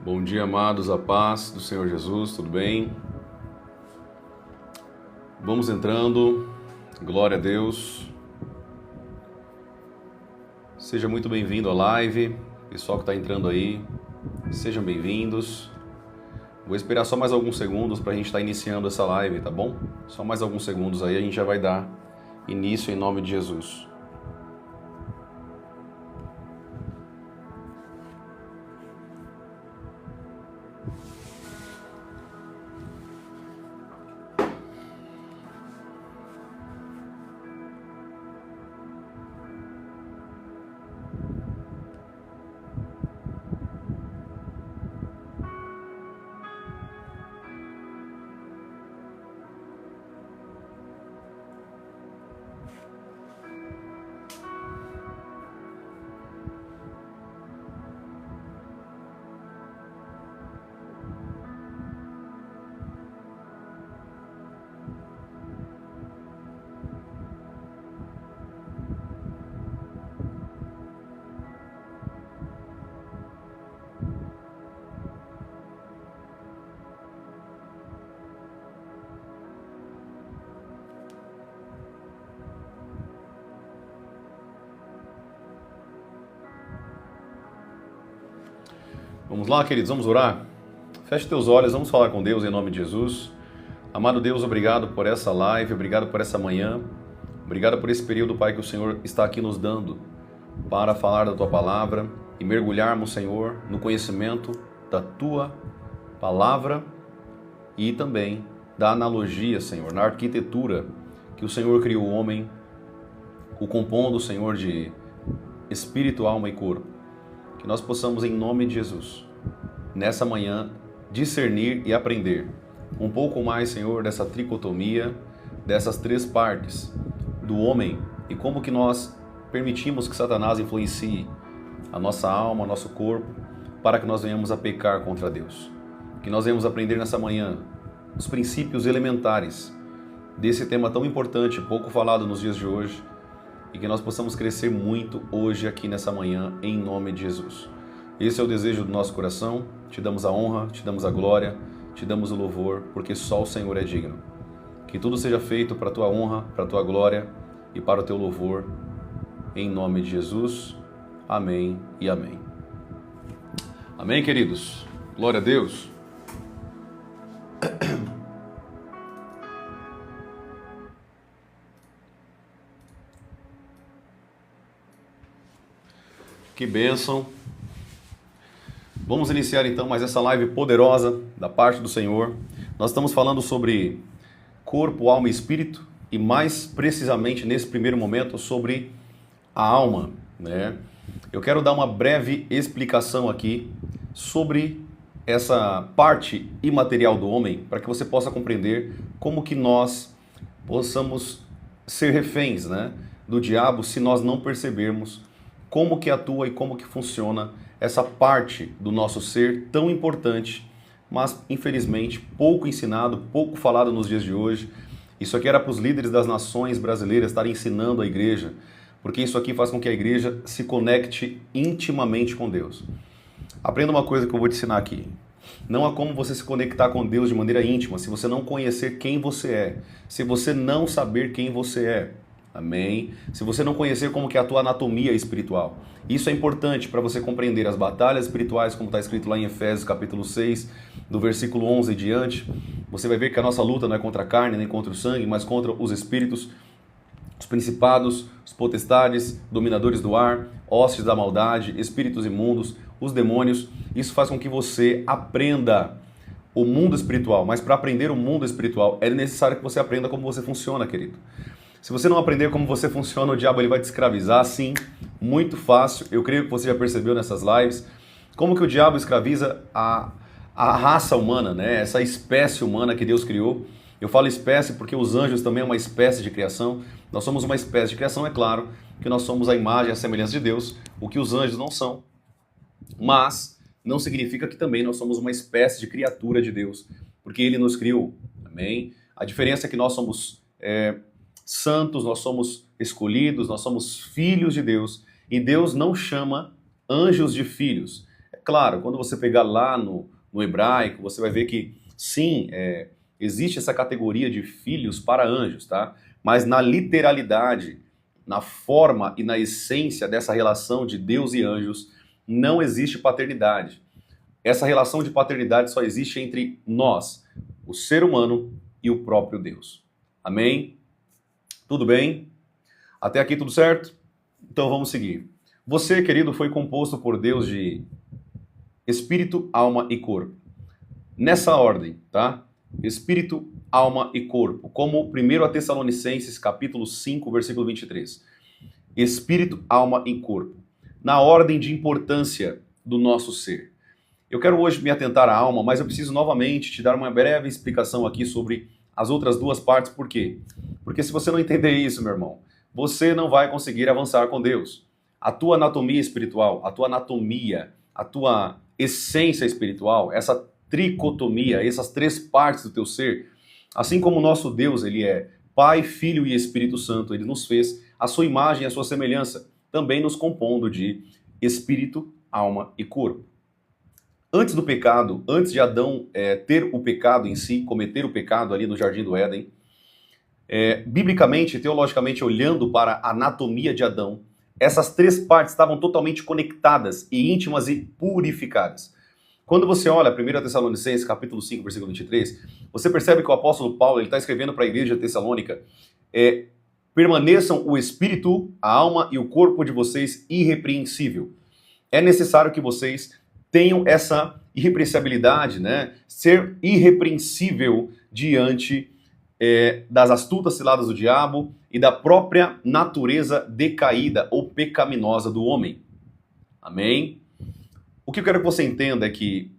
Bom dia, amados, a paz do Senhor Jesus, tudo bem? Vamos entrando, glória a Deus. Seja muito bem-vindo à live, pessoal que está entrando aí, sejam bem-vindos. Vou esperar só mais alguns segundos para a gente estar iniciando essa live, tá bom? Só mais alguns segundos aí, a gente já vai dar início em nome de Jesus. Vamos lá, queridos, vamos orar? Feche teus olhos, vamos falar com Deus em nome de Jesus. Amado Deus, obrigado por essa live, obrigado por essa manhã, obrigado por esse período, Pai, que o Senhor está aqui nos dando para falar da Tua Palavra e mergulharmos, Senhor, no conhecimento da Tua Palavra e também da analogia, Senhor, na arquitetura que o Senhor criou o homem, o compondo, Senhor, de espírito, alma e corpo. Que nós possamos, em nome de Jesus, nessa manhã, discernir e aprender um pouco mais, Senhor, dessa tricotomia, dessas três partes do homem e como que nós permitimos que Satanás influencie a nossa alma, o nosso corpo, para que nós venhamos a pecar contra Deus. Que nós venhamos aprender nessa manhã os princípios elementares desse tema tão importante, pouco falado nos dias de hoje, e que nós possamos crescer muito hoje aqui nessa manhã, em nome de Jesus. Esse é o desejo do nosso coração. Te damos a honra, te damos a glória, te damos o louvor, porque só o Senhor é digno. Que tudo seja feito para a tua honra, para a tua glória e para o teu louvor, em nome de Jesus. Amém e amém. Amém, queridos? Glória a Deus. Que bênção. Vamos iniciar então mais essa live poderosa da parte do Senhor. Nós estamos falando sobre corpo, alma e espírito e mais precisamente nesse primeiro momento sobre a alma, né? Eu quero dar uma breve explicação aqui sobre essa parte imaterial do homem para que você possa compreender como que nós possamos ser reféns, né, do diabo se nós não percebermos como que atua e como que funciona essa parte do nosso ser tão importante, mas infelizmente pouco ensinado, pouco falado nos dias de hoje. Isso aqui era para os líderes das nações brasileiras estarem ensinando a igreja, porque isso aqui faz com que a igreja se conecte intimamente com Deus. Aprenda uma coisa que eu vou te ensinar aqui. Não há como você se conectar com Deus de maneira íntima se você não conhecer quem você é, se você não saber quem você é. Amém? Se você não conhecer como que é a tua anatomia espiritual, isso é importante para você compreender as batalhas espirituais, como está escrito lá em Efésios capítulo 6, do versículo 11 em diante. Você vai ver que a nossa luta não é contra a carne, nem contra o sangue, mas contra os espíritos, os principados, os potestades, dominadores do ar, hostes da maldade, espíritos imundos, os demônios. Isso faz com que você aprenda o mundo espiritual, mas para aprender o mundo espiritual é necessário que você aprenda como você funciona, querido. Se você não aprender como você funciona, o diabo ele vai te escravizar, sim, muito fácil. Eu creio que você já percebeu nessas lives como que o diabo escraviza a raça humana, né? Essa espécie humana que Deus criou. Eu falo espécie porque os anjos também é uma espécie de criação. Nós somos uma espécie de criação, é claro que nós somos a imagem e a semelhança de Deus, o que os anjos não são. Mas não significa que também nós somos uma espécie de criatura de Deus, porque Ele nos criou. Amém? A diferença é que nós somos santos, nós somos escolhidos, nós somos filhos de Deus, e Deus não chama anjos de filhos. É claro, quando você pegar lá no hebraico, você vai ver que sim, existe essa categoria de filhos para anjos, tá? Mas na literalidade, na forma e na essência dessa relação de Deus e anjos, não existe paternidade. Essa relação de paternidade só existe entre nós, o ser humano e o próprio Deus. Amém? Tudo bem? Até aqui tudo certo? Então vamos seguir. Você, querido, foi composto por Deus de espírito, alma e corpo. Nessa ordem, tá? Espírito, alma e corpo. Como 1 Tessalonicenses, capítulo 5, versículo 23. Espírito, alma e corpo. Na ordem de importância do nosso ser. Eu quero hoje me atentar à alma, mas eu preciso novamente te dar uma breve explicação aqui sobre as outras duas partes. Por quê? Porque se você não entender isso, meu irmão, você não vai conseguir avançar com Deus. A tua anatomia espiritual, a tua anatomia, a tua essência espiritual, essa tricotomia, essas três partes do teu ser, assim como o nosso Deus, ele é Pai, Filho e Espírito Santo, ele nos fez a sua imagem e a sua semelhança, também nos compondo de espírito, alma e corpo. Antes do pecado, antes de Adão ter o pecado em si, cometer o pecado ali no Jardim do Éden, biblicamente, teologicamente, olhando para a anatomia de Adão, essas três partes estavam totalmente conectadas e íntimas e purificadas. Quando você olha 1 Tessalonicenses, capítulo 5, versículo 23, você percebe que o apóstolo Paulo está escrevendo para a igreja tessalônica, permaneçam o espírito, a alma e o corpo de vocês irrepreensível. É necessário que vocês tenham essa irrepreensibilidade, né? Ser irrepreensível diante das astutas ciladas do diabo e da própria natureza decaída ou pecaminosa do homem. Amém? O que eu quero que você entenda é que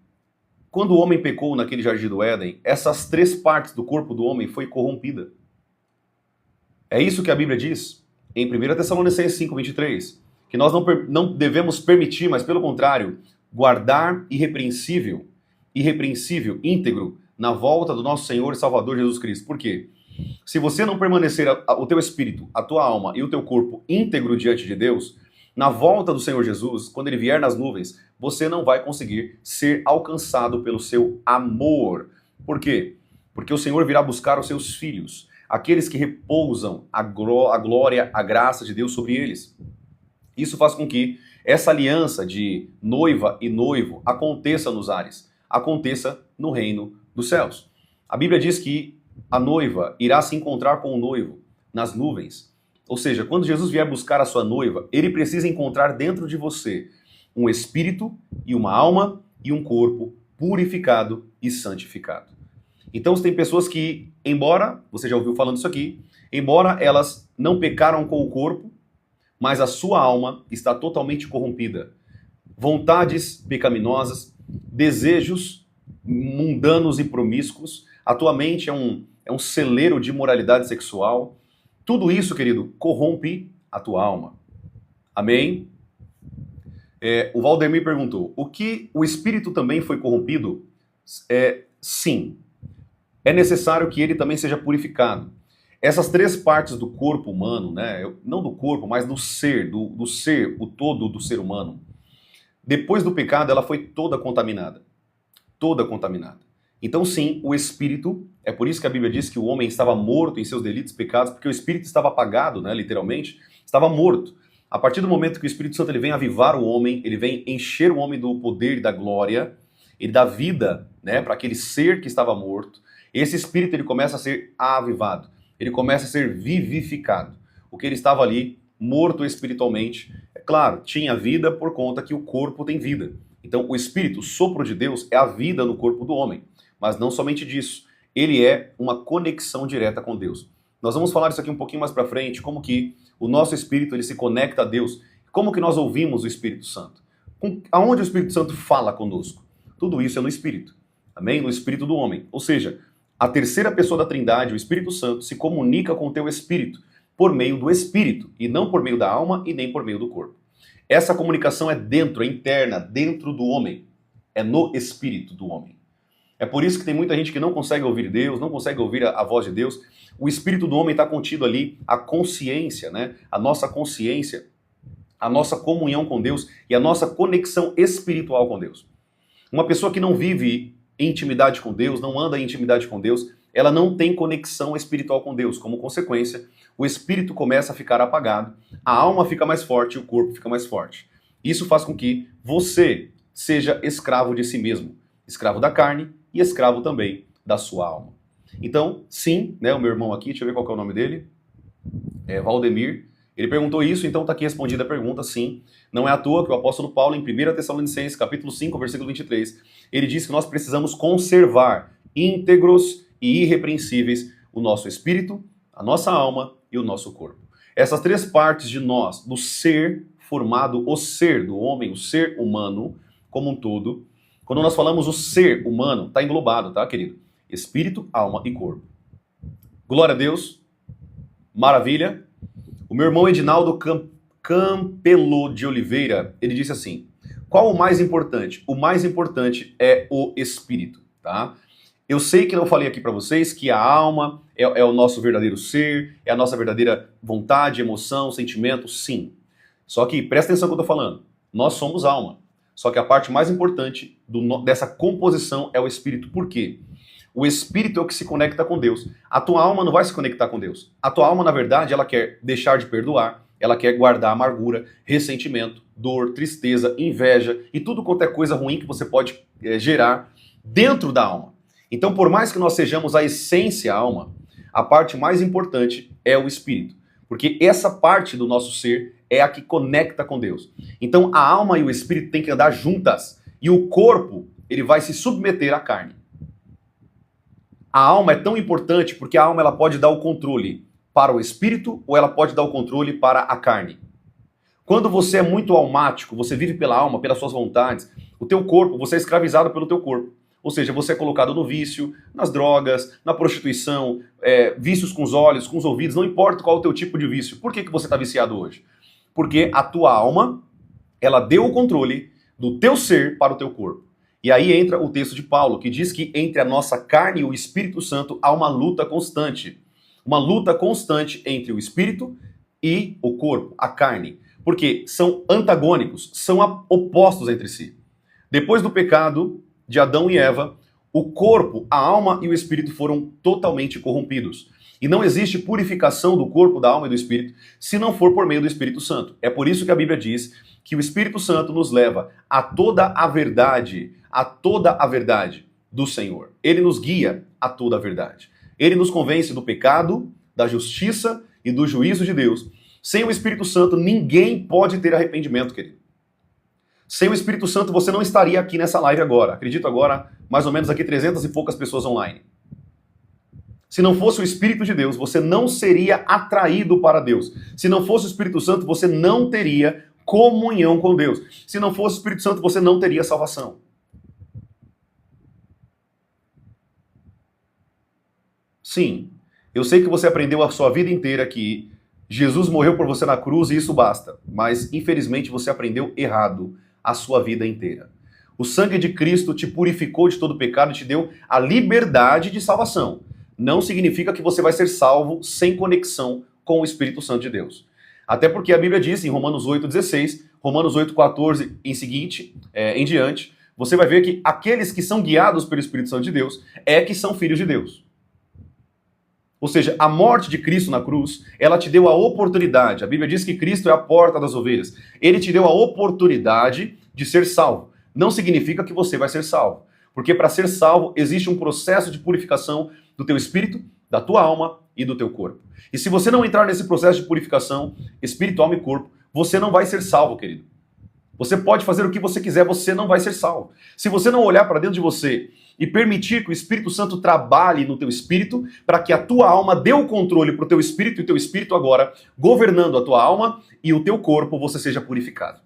quando o homem pecou naquele jardim do Éden, essas três partes do corpo do homem foi corrompida. É isso que a Bíblia diz em 1 Tessalonicenses 5:23, que nós não devemos permitir, mas pelo contrário, guardar irrepreensível, íntegro, na volta do nosso Senhor e Salvador Jesus Cristo. Por quê? Se você não permanecer o teu espírito, a tua alma e o teu corpo íntegro diante de Deus, na volta do Senhor Jesus, quando ele vier nas nuvens, você não vai conseguir ser alcançado pelo seu amor. Por quê? Porque o Senhor virá buscar os seus filhos, aqueles que repousam a glória, a graça de Deus sobre eles. Isso faz com que essa aliança de noiva e noivo aconteça nos ares, aconteça no reino dos céus. A Bíblia diz que a noiva irá se encontrar com o noivo nas nuvens. Ou seja, quando Jesus vier buscar a sua noiva, ele precisa encontrar dentro de você um espírito e uma alma e um corpo purificado e santificado. Então, tem pessoas que, embora, você já ouviu falando isso aqui, embora elas não pecaram com o corpo, mas a sua alma está totalmente corrompida. Vontades pecaminosas, desejos mundanos e promíscuos, a tua mente é um celeiro de imoralidade sexual. Tudo isso, querido, corrompe a tua alma. Amém? O Valdemir perguntou, o que o espírito também foi corrompido? Sim. É necessário que ele também seja purificado. Essas três partes do corpo humano, né, não do corpo, mas do ser, do ser, o todo do ser humano, depois do pecado ela foi toda contaminada. Toda contaminada. Então sim, o espírito, é por isso que a Bíblia diz que o homem estava morto em seus delitos e pecados, porque o espírito estava apagado, né, literalmente, estava morto. A partir do momento que o Espírito Santo ele vem avivar o homem, ele vem encher o homem do poder e da glória, ele dá vida, né, para aquele ser que estava morto, esse espírito ele começa a ser avivado, ele começa a ser vivificado. O que ele estava ali, morto espiritualmente, é claro, tinha vida por conta que o corpo tem vida. Então o espírito, o sopro de Deus, é a vida no corpo do homem. Mas não somente disso, ele é uma conexão direta com Deus. Nós vamos falar isso aqui um pouquinho mais para frente, como que o nosso espírito ele se conecta a Deus, como que nós ouvimos o Espírito Santo. Aonde o Espírito Santo fala conosco? Tudo isso é no Espírito, amém? No Espírito do homem. Ou seja, a terceira pessoa da Trindade, o Espírito Santo, se comunica com o teu espírito por meio do Espírito, e não por meio da alma e nem por meio do corpo. Essa comunicação é dentro, é interna, dentro do homem, é no espírito do homem. É por isso que tem muita gente que não consegue ouvir Deus, não consegue ouvir a voz de Deus. O espírito do homem está contido ali, a consciência, né? A nossa consciência, a nossa comunhão com Deus e a nossa conexão espiritual com Deus. Uma pessoa que não vive em intimidade com Deus, não anda em intimidade com Deus, ela não tem conexão espiritual com Deus. Como consequência, o espírito começa a ficar apagado, a alma fica mais forte e o corpo fica mais forte. Isso faz com que você seja escravo de si mesmo, escravo da carne e escravo também da sua alma. Então, sim, né, o meu irmão aqui, deixa eu ver qual que é o nome dele, Valdemir, ele perguntou isso, então está aqui respondida a pergunta, sim. Não é à toa que o apóstolo Paulo, em 1 Tessalonicenses, capítulo 5, versículo 23, ele diz que nós precisamos conservar íntegros e irrepreensíveis o nosso espírito, a nossa alma e o nosso corpo. Essas três partes de nós, do ser formado, o ser do homem, o ser humano como um todo, quando nós falamos o ser humano, está englobado, tá, querido? Espírito, alma e corpo. Glória a Deus. Maravilha. O meu irmão Edinaldo Campelo de Oliveira, ele disse assim, qual o mais importante? O mais importante é o espírito, tá? Eu sei que eu falei aqui para vocês que a alma é o nosso verdadeiro ser, é a nossa verdadeira vontade, emoção, sentimento, sim. Só que presta atenção no que eu tô falando. Nós somos alma. Só que a parte mais importante dessa composição é o espírito. Por quê? O espírito é o que se conecta com Deus. A tua alma não vai se conectar com Deus. A tua alma, na verdade, ela quer deixar de perdoar, ela quer guardar amargura, ressentimento, dor, tristeza, inveja e tudo quanto é coisa ruim que você pode gerar dentro da alma. Então, por mais que nós sejamos a essência, a alma, a parte mais importante é o espírito. Porque essa parte do nosso ser é a que conecta com Deus. Então, a alma e o espírito têm que andar juntas. E o corpo, ele vai se submeter à carne. A alma é tão importante porque a alma ela pode dar o controle para o espírito ou ela pode dar o controle para a carne. Quando você é muito almático, você vive pela alma, pelas suas vontades, o teu corpo, você é escravizado pelo teu corpo. Ou seja, você é colocado no vício, nas drogas, na prostituição, vícios com os olhos, com os ouvidos, não importa qual é o teu tipo de vício. Por que você está viciado hoje? Porque a tua alma, ela deu o controle do teu ser para o teu corpo. E aí entra o texto de Paulo, que diz que entre a nossa carne e o Espírito Santo há uma luta constante. Uma luta constante entre o Espírito e o corpo, a carne. Porque são antagônicos, são opostos entre si. Depois do pecado de Adão e Eva, o corpo, a alma e o Espírito foram totalmente corrompidos. E não existe purificação do corpo, da alma e do Espírito se não for por meio do Espírito Santo. É por isso que a Bíblia diz que o Espírito Santo nos leva a toda a verdade do Senhor. Ele nos guia a toda a verdade. Ele nos convence do pecado, da justiça e do juízo de Deus. Sem o Espírito Santo, ninguém pode ter arrependimento, querido. Sem o Espírito Santo, você não estaria aqui nessa live agora. Acredito agora, mais ou menos aqui 300 e poucas pessoas online. Se não fosse o Espírito de Deus, você não seria atraído para Deus. Se não fosse o Espírito Santo, você não teria comunhão com Deus. Se não fosse o Espírito Santo, você não teria salvação. Sim, eu sei que você aprendeu a sua vida inteira que Jesus morreu por você na cruz e isso basta. Mas, infelizmente, você aprendeu errado a sua vida inteira. O sangue de Cristo te purificou de todo pecado e te deu a liberdade de salvação. Não significa que você vai ser salvo sem conexão com o Espírito Santo de Deus. Até porque a Bíblia diz em Romanos 8,16, Romanos 8,14 em diante, você vai ver que aqueles que são guiados pelo Espírito Santo de Deus é que são filhos de Deus. Ou seja, a morte de Cristo na cruz, ela te deu a oportunidade. A Bíblia diz que Cristo é a porta das ovelhas. Ele te deu a oportunidade de ser salvo. Não significa que você vai ser salvo. Porque para ser salvo, existe um processo de purificação do teu espírito, da tua alma e do teu corpo. E se você não entrar nesse processo de purificação, espírito, alma e corpo, você não vai ser salvo, querido. Você pode fazer o que você quiser, você não vai ser salvo. Se você não olhar para dentro de você e permitir que o Espírito Santo trabalhe no teu espírito, para que a tua alma dê o controle para o teu espírito e o teu espírito agora, governando a tua alma e o teu corpo, você seja purificado.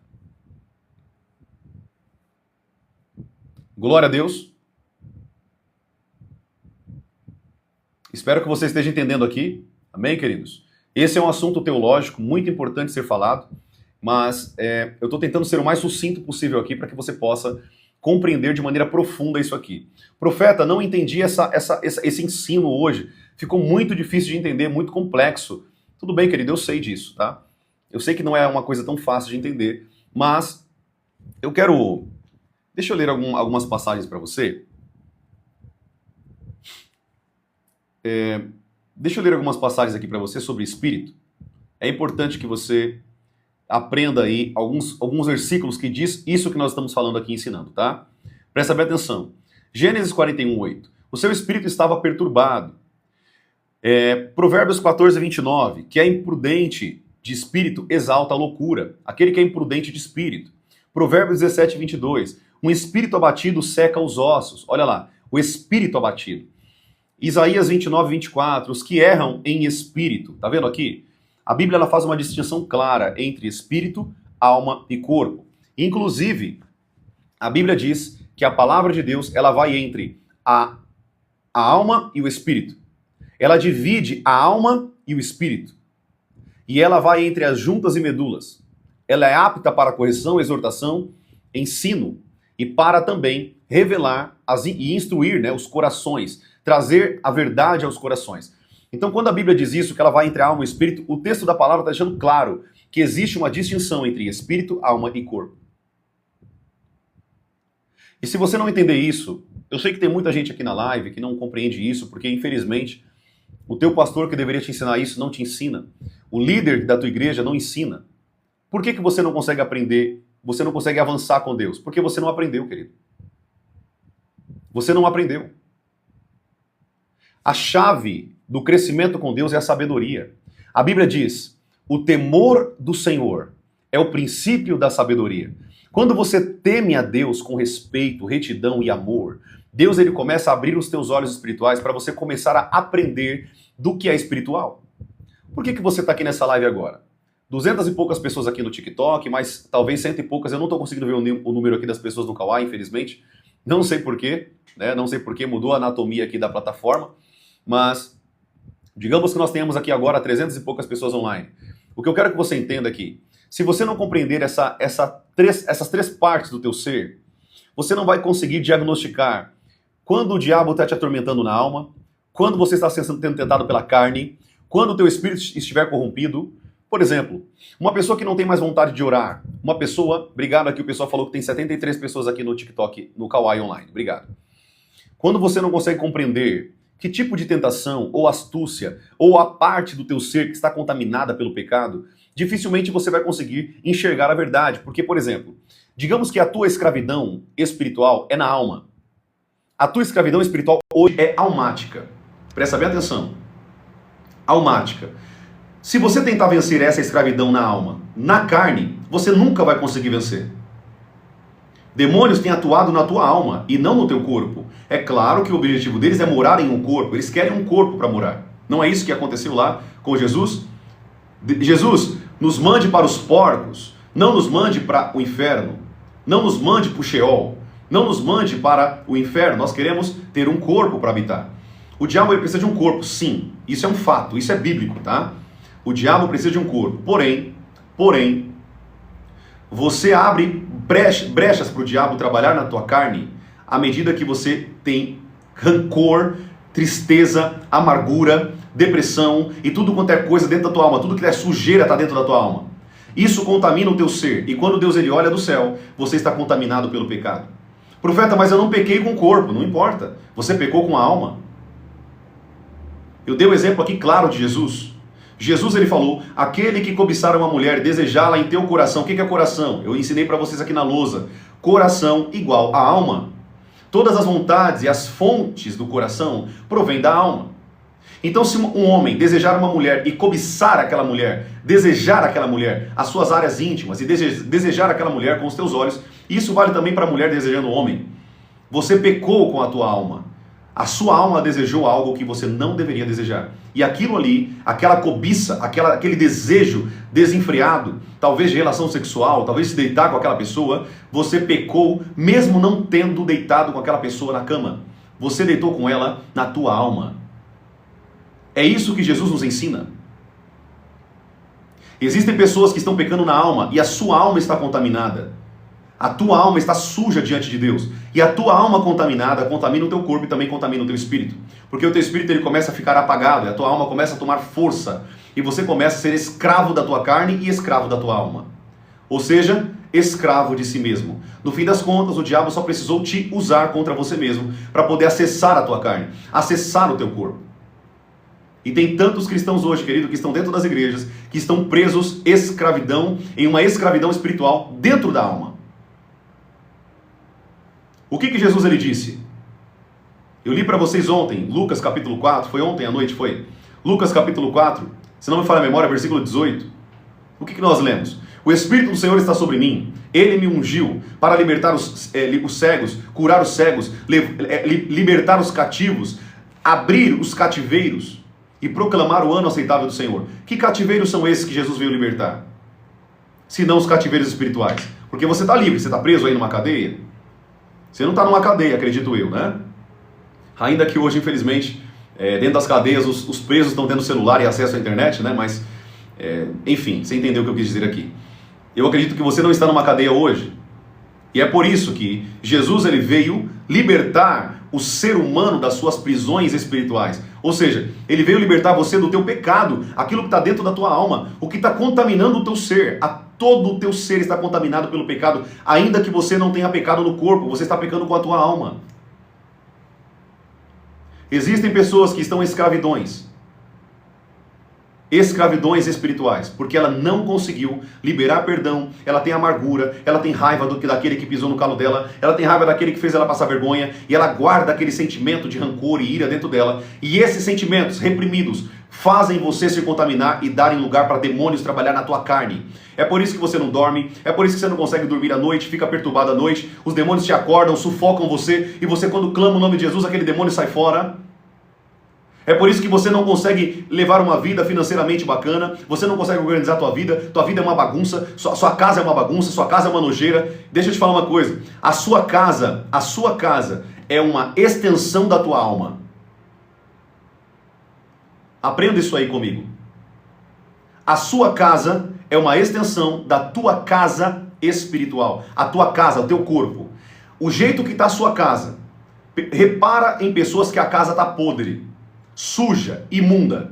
Glória a Deus. Espero que você esteja entendendo aqui. Amém, queridos? Esse é um assunto teológico muito importante ser falado, mas eu estou tentando ser o mais sucinto possível aqui para que você possa compreender de maneira profunda isso aqui. Profeta, não entendi esse ensino hoje. Ficou muito difícil de entender, muito complexo. Tudo bem, querido, eu sei disso, tá? Eu sei que não é uma coisa tão fácil de entender, mas eu quero... Deixa eu ler algumas passagens para você. Deixa eu ler algumas passagens aqui para você sobre espírito. É importante que você aprenda aí alguns versículos que diz isso que nós estamos falando aqui ensinando, tá? Presta bem atenção. Gênesis 41:8. O seu espírito estava perturbado. Provérbios 14:29. Que é imprudente de espírito exalta a loucura. Aquele que é imprudente de espírito. Provérbios 17:22. Um espírito abatido seca os ossos. Olha lá, o espírito abatido. Isaías 29:24. Os que erram em espírito. Tá vendo aqui? A Bíblia ela faz uma distinção clara entre espírito, alma e corpo. Inclusive, a Bíblia diz que a palavra de Deus ela vai entre a alma e o espírito. Ela divide a alma e o espírito. E ela vai entre as juntas e medulas. Ela é apta para correção, exortação, ensino e para também revelar e instruir, né, os corações, trazer a verdade aos corações. Então, quando a Bíblia diz isso, que ela vai entre a alma e o espírito, o texto da palavra está deixando claro que existe uma distinção entre espírito, alma e corpo. E se você não entender isso, eu sei que tem muita gente aqui na live que não compreende isso, porque infelizmente o teu pastor que deveria te ensinar isso não te ensina. O líder da tua igreja não ensina. Por que você não consegue aprender, você não consegue avançar com Deus? Porque você não aprendeu, querido. Você não aprendeu. A chave do crescimento com Deus é a sabedoria. A Bíblia diz, o temor do Senhor é o princípio da sabedoria. Quando você teme a Deus com respeito, retidão e amor, Deus ele começa a abrir os teus olhos espirituais para você começar a aprender do que é espiritual. Por que você está aqui nessa live agora? 200 e poucas pessoas aqui no TikTok, mas talvez 100 e poucas. Eu não estou conseguindo ver o número aqui das pessoas no Kawaii, infelizmente. Não sei porquê, né? Não sei porquê, mudou a anatomia aqui da plataforma. Mas, digamos que nós tenhamos aqui agora 300 e poucas pessoas online. O que eu quero que você entenda aqui, se você não compreender essas três partes do teu ser, você não vai conseguir diagnosticar quando o diabo está te atormentando na alma, quando você está sendo tentado pela carne, quando o teu espírito estiver corrompido. Por exemplo, uma pessoa que não tem mais vontade de orar, uma pessoa, obrigado aqui, o pessoal falou que tem 73 pessoas aqui no TikTok, no Kawaii Online, obrigado. Quando você não consegue compreender que tipo de tentação, ou astúcia, ou a parte do teu ser que está contaminada pelo pecado, dificilmente você vai conseguir enxergar a verdade. Porque, por exemplo, digamos que a tua escravidão espiritual é na alma. A tua escravidão espiritual hoje é almática. Presta bem atenção. Almática. Se você tentar vencer essa escravidão na alma, na carne, você nunca vai conseguir vencer. Demônios têm atuado na tua alma e não no teu corpo. É claro que o objetivo deles é morar em um corpo. Eles querem um corpo para morar. Não é isso que aconteceu lá com Jesus? Jesus, nos mande para os porcos. Não nos mande para o inferno. Não nos mande para o Sheol. Não nos mande para o inferno. Nós queremos ter um corpo para habitar. O diabo ele precisa de um corpo, sim. Isso é um fato. Isso é bíblico, tá? O diabo precisa de um corpo. Porém, você abre brechas para o diabo trabalhar na tua carne à medida que você tem rancor, tristeza, amargura, depressão e tudo quanto é coisa dentro da tua alma. Tudo que é sujeira está dentro da tua alma. Isso contamina o teu ser. E quando Deus ele olha do céu, você está contaminado pelo pecado. Profeta, mas eu não pequei com o corpo. Não importa. Você pecou com a alma. Eu dei um exemplo aqui claro de Jesus. Jesus, ele falou, aquele que cobiçar uma mulher, desejá-la em teu coração. O que é coração? Eu ensinei para vocês aqui na lousa. Coração igual a alma. Todas as vontades e as fontes do coração provêm da alma. Então, se um homem desejar uma mulher e cobiçar aquela mulher, desejar aquela mulher, as suas áreas íntimas, e desejar aquela mulher com os teus olhos, isso vale também para a mulher desejando o homem. Você pecou com a tua alma. A sua alma desejou algo que você não deveria desejar. E aquilo ali, aquela cobiça, aquele desejo desenfreado, talvez de relação sexual, talvez se deitar com aquela pessoa, você pecou mesmo não tendo deitado com aquela pessoa na cama. Você deitou com ela na tua alma. É isso que Jesus nos ensina. Existem pessoas que estão pecando na alma e a sua alma está contaminada. A tua alma está suja diante de Deus. E a tua alma contaminada contamina o teu corpo e também contamina o teu espírito. Porque o teu espírito ele começa a ficar apagado e a tua alma começa a tomar força. E você começa a ser escravo da tua carne e escravo da tua alma. Ou seja, escravo de si mesmo. No fim das contas, o diabo só precisou te usar contra você mesmo para poder acessar a tua carne, acessar o teu corpo. E tem tantos cristãos hoje, querido, que estão dentro das igrejas, que estão presos em uma escravidão espiritual dentro da alma. O que Jesus ele disse? Eu li para vocês ontem, Lucas capítulo 4, foi ontem à noite, foi? Lucas capítulo 4, se não me falha a memória, versículo 18. O que nós lemos? O Espírito do Senhor está sobre mim, Ele me ungiu para libertar os cegos, curar os cegos, libertar os cativos, abrir os cativeiros e proclamar o ano aceitável do Senhor. Que cativeiros são esses que Jesus veio libertar? Se não os cativeiros espirituais. Porque você está livre, você está preso aí numa cadeia. Você não está numa cadeia, acredito eu, né? Ainda que hoje, infelizmente, dentro das cadeias, os presos estão tendo celular e acesso à internet, né? Mas, enfim, você entendeu o que eu quis dizer aqui. Eu acredito que você não está numa cadeia hoje. E é por isso que Jesus ele veio libertar o ser humano das suas prisões espirituais. Ou seja, ele veio libertar você do teu pecado, aquilo que está dentro da tua alma, o que está contaminando o teu ser. Todo o teu ser está contaminado pelo pecado, ainda que você não tenha pecado no corpo, você está pecando com a tua alma. Existem pessoas que estão em escravidões espirituais, porque ela não conseguiu liberar perdão, ela tem amargura, ela tem raiva daquele que pisou no calo dela, ela tem raiva daquele que fez ela passar vergonha, e ela guarda aquele sentimento de rancor e ira dentro dela, e esses sentimentos reprimidos fazem você se contaminar e darem lugar para demônios trabalhar na tua carne. É por isso que você não dorme, é por isso que você não consegue dormir à noite, fica perturbado à noite, os demônios te acordam, sufocam você, e você quando clama o nome de Jesus, aquele demônio sai fora. É por isso que você não consegue levar uma vida financeiramente bacana, você não consegue organizar a tua vida é uma bagunça, sua casa é uma bagunça, sua casa é uma nojeira. Deixa eu te falar uma coisa, a sua casa é uma extensão da tua alma. Aprenda isso aí comigo. A sua casa é uma extensão da tua casa espiritual, a tua casa, o teu corpo. O jeito que está a sua casa, repara em pessoas que a casa está podre, suja, imunda.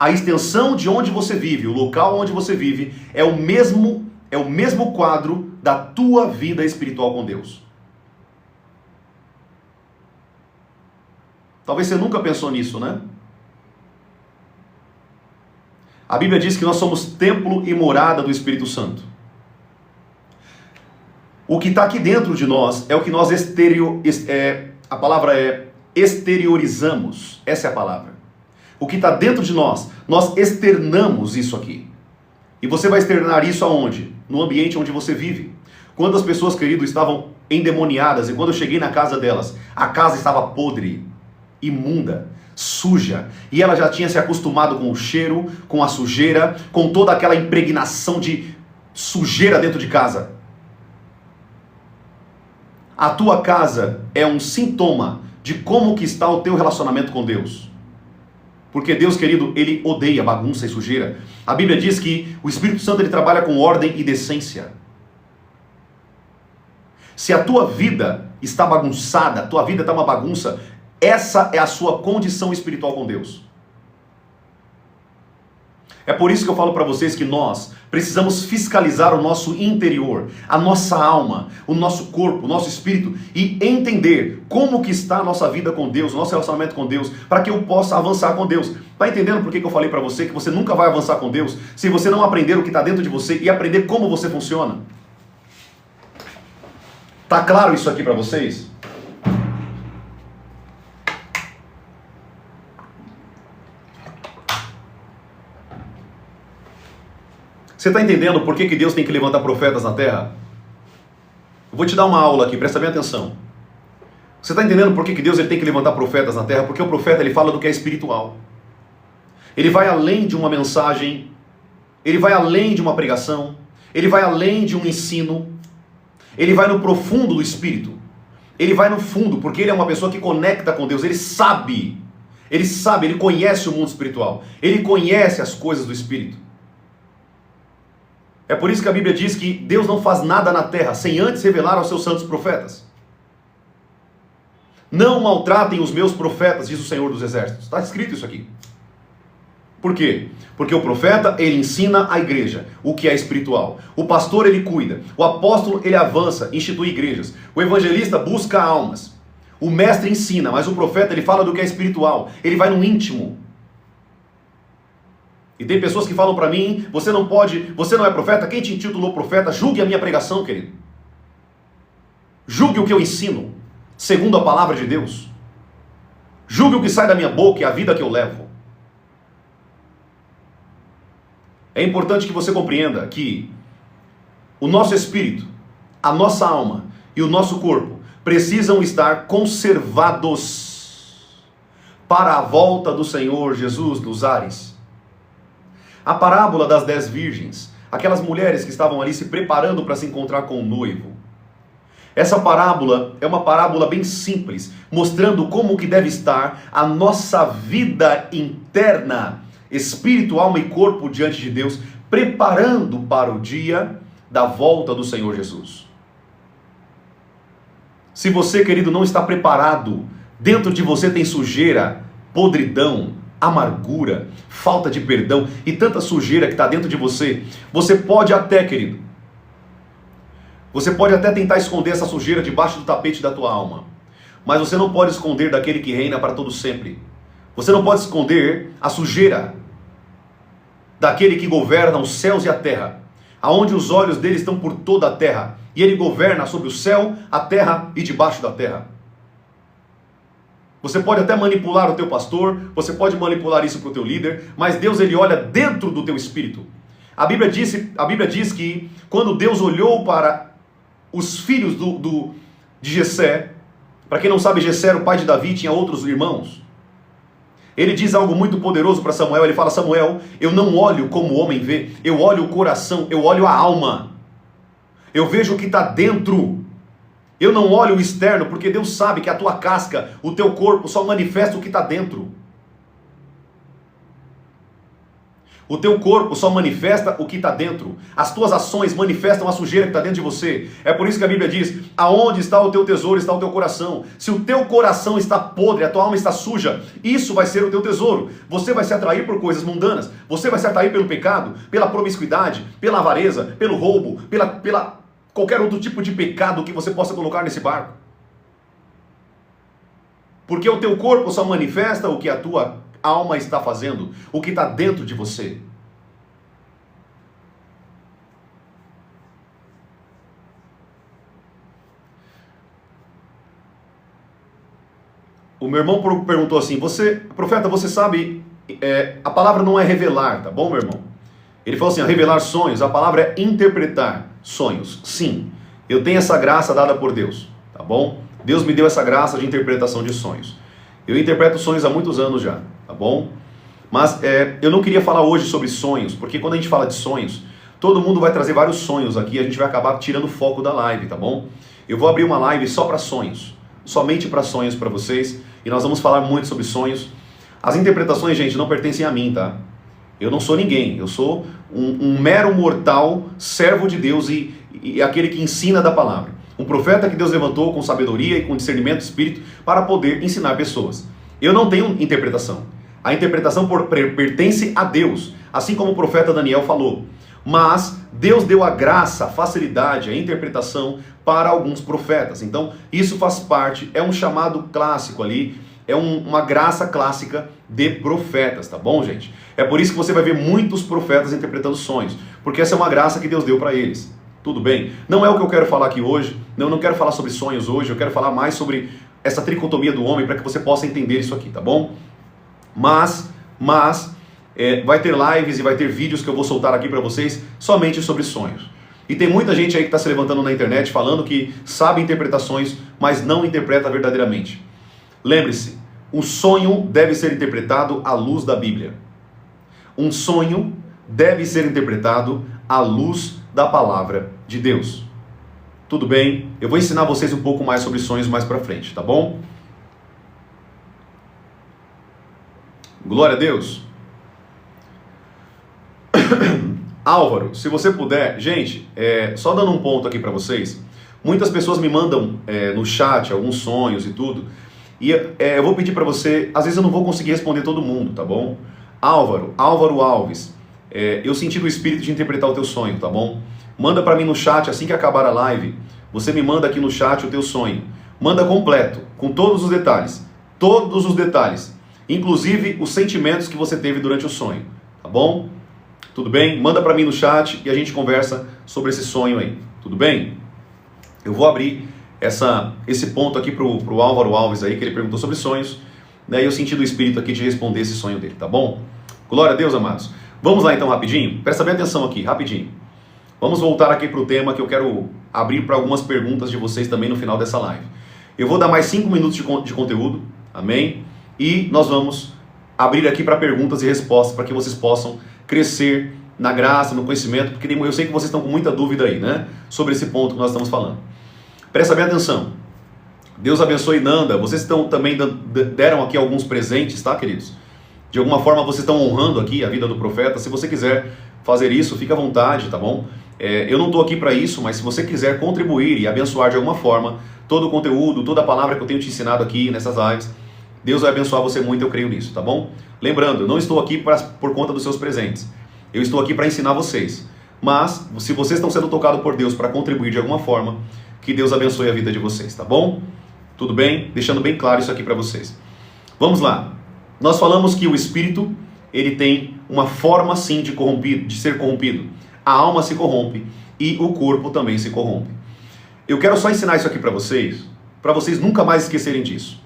A extensão de onde você vive, o local onde você vive, é o mesmo quadro da tua vida espiritual com Deus. Talvez você nunca pensou nisso, né? A Bíblia diz que nós somos templo e morada do Espírito Santo. O que está aqui dentro de nós é o que nós a palavra é exteriorizamos. Essa é a palavra. O que está dentro de nós externamos isso aqui. E você vai externar isso aonde? No ambiente onde você vive. Quando as pessoas, querido, estavam endemoniadas, e quando eu cheguei na casa delas, a casa estava podre, imunda, suja, e ela já tinha se acostumado com o cheiro, com a sujeira, com toda aquela impregnação de sujeira dentro de casa. A tua casa é um sintoma de como que está o teu relacionamento com Deus. Porque Deus, querido, Ele odeia bagunça e sujeira. A Bíblia diz que o Espírito Santo ele trabalha com ordem e decência. Se a tua vida está bagunçada, a tua vida está uma bagunça, essa é a sua condição espiritual com Deus. É por isso que eu falo para vocês que nós precisamos fiscalizar o nosso interior, a nossa alma, o nosso corpo, o nosso espírito e entender como que está a nossa vida com Deus, o nosso relacionamento com Deus, para que eu possa avançar com Deus. Tá entendendo por que eu falei para você que você nunca vai avançar com Deus se você não aprender o que está dentro de você e aprender como você funciona? Tá claro isso aqui para vocês? Você está entendendo por que Deus tem que levantar profetas na terra? Eu vou te dar uma aula aqui, presta bem atenção. Você está entendendo por que Deus tem que levantar profetas na terra? Porque o profeta ele fala do que é espiritual. Ele vai além de uma mensagem, ele vai além de uma pregação, ele vai além de um ensino, ele vai no profundo do espírito. Ele vai no fundo, porque ele é uma pessoa que conecta com Deus, ele sabe, ele conhece o mundo espiritual, ele conhece as coisas do espírito. É por isso que a Bíblia diz que Deus não faz nada na terra sem antes revelar aos seus santos profetas. Não maltratem os meus profetas, diz o Senhor dos Exércitos. Está escrito isso aqui. Por quê? Porque o profeta, ele ensina a igreja o que é espiritual. O pastor, ele cuida. O apóstolo, ele avança, institui igrejas. O evangelista busca almas. O mestre ensina, mas o profeta, ele fala do que é espiritual. Ele vai no íntimo. E tem pessoas que falam para mim, você não é profeta, quem te intitulou profeta? Julgue a minha pregação, querido. Julgue o que eu ensino, segundo a palavra de Deus. Julgue o que sai da minha boca e a vida que eu levo. É importante que você compreenda que o nosso espírito, a nossa alma e o nosso corpo precisam estar conservados para a volta do Senhor Jesus nos ares. A parábola das 10 virgens, aquelas mulheres que estavam ali se preparando para se encontrar com o noivo. Essa parábola é uma parábola bem simples, mostrando como que deve estar a nossa vida interna, espírito, alma e corpo diante de Deus, preparando para o dia da volta do Senhor Jesus. Se você, querido, não está preparado, dentro de você tem sujeira, podridão, amargura, falta de perdão e tanta sujeira que está dentro de você, você pode até, querido, você pode até tentar esconder essa sujeira debaixo do tapete da tua alma, mas você não pode esconder daquele que reina para todo sempre. Você não pode esconder a sujeira daquele que governa os céus e a terra, aonde os olhos dele estão por toda a terra, e ele governa sobre o céu, a terra e debaixo da terra. Você pode até manipular o teu pastor, você pode manipular isso para o teu líder, mas Deus, ele olha dentro do teu espírito. A Bíblia diz que quando Deus olhou para os filhos de Jessé, para quem não sabe, Jessé era o pai de Davi, tinha outros irmãos. Ele diz algo muito poderoso para Samuel, ele fala: Samuel, eu não olho como o homem vê, eu olho o coração, eu olho a alma. Eu vejo o que está dentro. Eu não olho o externo, porque Deus sabe que a tua casca, o teu corpo só manifesta o que está dentro. O teu corpo só manifesta o que está dentro. As tuas ações manifestam a sujeira que está dentro de você. É por isso que a Bíblia diz: aonde está o teu tesouro, está o teu coração. Se o teu coração está podre, a tua alma está suja, isso vai ser o teu tesouro. Você vai se atrair por coisas mundanas. Você vai se atrair pelo pecado, pela promiscuidade, pela avareza, pelo roubo, pela qualquer outro tipo de pecado que você possa colocar nesse barco. Porque o teu corpo só manifesta o que a tua alma está fazendo, o que está dentro de você. O meu irmão perguntou assim: profeta, você sabe, a palavra não é revelar, tá bom, meu irmão? Ele falou assim: revelar sonhos, a palavra é interpretar sonhos. Sim, eu tenho essa graça dada por Deus, tá bom? Deus me deu essa graça de interpretação de sonhos. Eu interpreto sonhos há muitos anos já, tá bom? Mas eu não queria falar hoje sobre sonhos, porque quando a gente fala de sonhos, todo mundo vai trazer vários sonhos aqui, a gente vai acabar tirando o foco da live, tá bom? Eu vou abrir uma live só para sonhos, somente para sonhos para vocês, e nós vamos falar muito sobre sonhos. As interpretações, gente, não pertencem a mim, tá? Eu não sou ninguém, eu sou um mero mortal, servo de Deus e aquele que ensina da palavra. Um profeta que Deus levantou com sabedoria e com discernimento do espírito para poder ensinar pessoas. Eu não tenho interpretação. A interpretação pertence a Deus, assim como o profeta Daniel falou. Mas Deus deu a graça, a facilidade, a interpretação para alguns profetas. Então, isso faz parte, é um chamado clássico ali, é uma graça clássica de profetas, tá bom, gente? É por isso que você vai ver muitos profetas interpretando sonhos, porque essa é uma graça que Deus deu para eles. Tudo bem? Não é o que eu quero falar aqui hoje, eu não quero falar sobre sonhos hoje, eu quero falar mais sobre essa tricotomia do homem para que você possa entender isso aqui, tá bom? Mas vai ter lives e vai ter vídeos que eu vou soltar aqui para vocês somente sobre sonhos. E tem muita gente aí que está se levantando na internet falando que sabe interpretações, mas não interpreta verdadeiramente. Lembre-se, o sonho deve ser interpretado à luz da Bíblia. Um sonho deve ser interpretado à luz da palavra de Deus. Tudo bem? Eu vou ensinar vocês um pouco mais sobre sonhos mais pra frente, tá bom? Glória a Deus. Álvaro, se você puder, gente, só dando um ponto aqui pra vocês, muitas pessoas me mandam no chat alguns sonhos e tudo, e eu vou pedir pra você, às vezes eu não vou conseguir responder todo mundo, tá bom? Álvaro Alves, eu senti do Espírito de interpretar o teu sonho, tá bom? Manda pra mim no chat, assim que acabar a live, você me manda aqui no chat o teu sonho. Manda completo, com todos os detalhes, inclusive os sentimentos que você teve durante o sonho, tá bom? Tudo bem? Manda pra mim no chat e a gente conversa sobre esse sonho aí, tudo bem? Eu vou abrir esse ponto aqui pro Álvaro Alves aí, que ele perguntou sobre sonhos, né? E eu senti do Espírito aqui de responder esse sonho dele, tá bom? Glória a Deus, amados. Vamos lá então rapidinho? Presta bem atenção aqui, rapidinho. Vamos voltar aqui para o tema que eu quero abrir para algumas perguntas de vocês também no final dessa live. Eu vou dar mais 5 minutos de conteúdo, amém? E nós vamos abrir aqui para perguntas e respostas para que vocês possam crescer na graça, no conhecimento, porque eu sei que vocês estão com muita dúvida aí, né? Sobre esse ponto que nós estamos falando. Presta bem atenção. Deus abençoe Nanda. Vocês também deram aqui alguns presentes, tá, queridos? De alguma forma vocês estão honrando aqui a vida do profeta. Se você quiser fazer isso, fica à vontade, tá bom? Eu não estou aqui para isso, mas se você quiser contribuir e abençoar de alguma forma todo o conteúdo, toda a palavra que eu tenho te ensinado aqui nessas lives, Deus vai abençoar você muito, eu creio nisso, tá bom? Lembrando, eu não estou aqui por conta dos seus presentes, eu estou aqui para ensinar vocês, mas se vocês estão sendo tocados por Deus para contribuir de alguma forma, que Deus abençoe a vida de vocês, tá bom? Tudo bem? Deixando bem claro isso aqui para vocês. Vamos lá. Nós falamos que o espírito, ele tem uma forma sim de ser corrompido. A alma se corrompe e o corpo também se corrompe. Eu quero só ensinar isso aqui para vocês nunca mais esquecerem disso.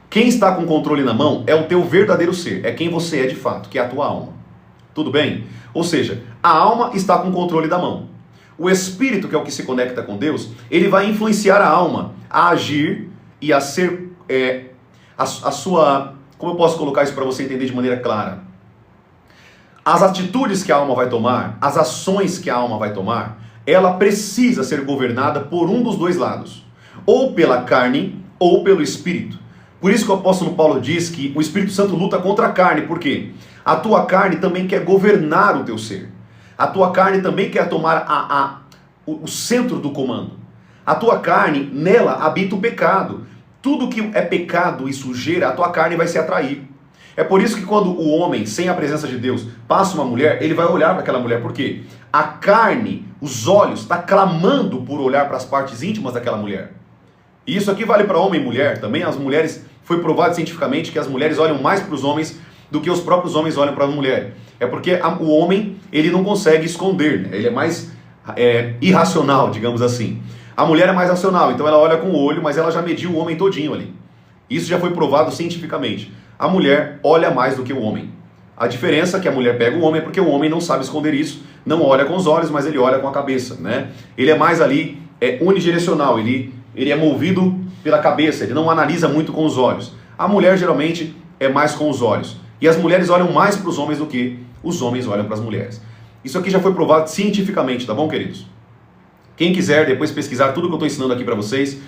Quem está com o controle na mão é o teu verdadeiro ser, é quem você é de fato, que é a tua alma. Tudo bem? Ou seja, a alma está com o controle da mão. O espírito, que é o que se conecta com Deus, ele vai influenciar a alma a agir e a ser a sua... Como eu posso colocar isso para você entender de maneira clara? As atitudes que a alma vai tomar, as ações que a alma vai tomar, ela precisa ser governada por um dos dois lados. Ou pela carne, ou pelo espírito. Por isso que o apóstolo Paulo diz que o Espírito Santo luta contra a carne. Por quê? A tua carne também quer governar o teu ser. A tua carne também quer tomar o centro do comando. A tua carne, nela habita o pecado. Tudo que é pecado e sujeira, a tua carne vai se atrair. É por isso que quando o homem, sem a presença de Deus, passa uma mulher, ele vai olhar para aquela mulher. Por quê? A carne, os olhos, está clamando por olhar para as partes íntimas daquela mulher. E isso aqui vale para homem e mulher também. As mulheres, foi provado cientificamente que as mulheres olham mais para os homens do que os próprios homens olham para a mulher. É porque o homem, ele não consegue esconder, né? Ele é mais irracional, digamos assim. A mulher é mais racional, então ela olha com o olho, mas ela já mediu o homem todinho ali. Isso já foi provado cientificamente. A mulher olha mais do que o homem. A diferença é que a mulher pega o homem é porque o homem não sabe esconder isso, não olha com os olhos, mas ele olha com a cabeça, né? Ele é mais ali unidirecional, ele é movido pela cabeça, ele não analisa muito com os olhos. A mulher geralmente é mais com os olhos. E as mulheres olham mais para os homens do que os homens olham para as mulheres. Isso aqui já foi provado cientificamente, tá bom, queridos? Quem quiser depois pesquisar tudo que eu estou ensinando aqui para vocês,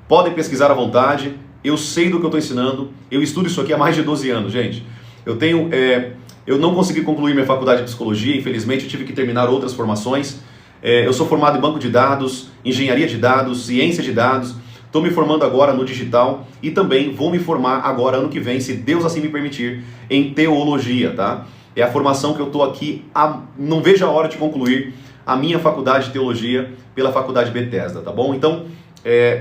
podem pesquisar à vontade. Eu sei do que eu estou ensinando, eu estudo isso aqui há mais de 12 anos, gente. Eu não consegui concluir minha faculdade de psicologia, infelizmente eu tive que terminar outras formações. Eu sou formado em banco de dados, engenharia de dados, ciência de dados, estou me formando agora no digital e também vou me formar agora ano que vem, se Deus assim me permitir, em teologia, tá? É a formação que eu estou aqui, não vejo a hora de concluir a minha faculdade de teologia pela faculdade Bethesda, tá bom? Então,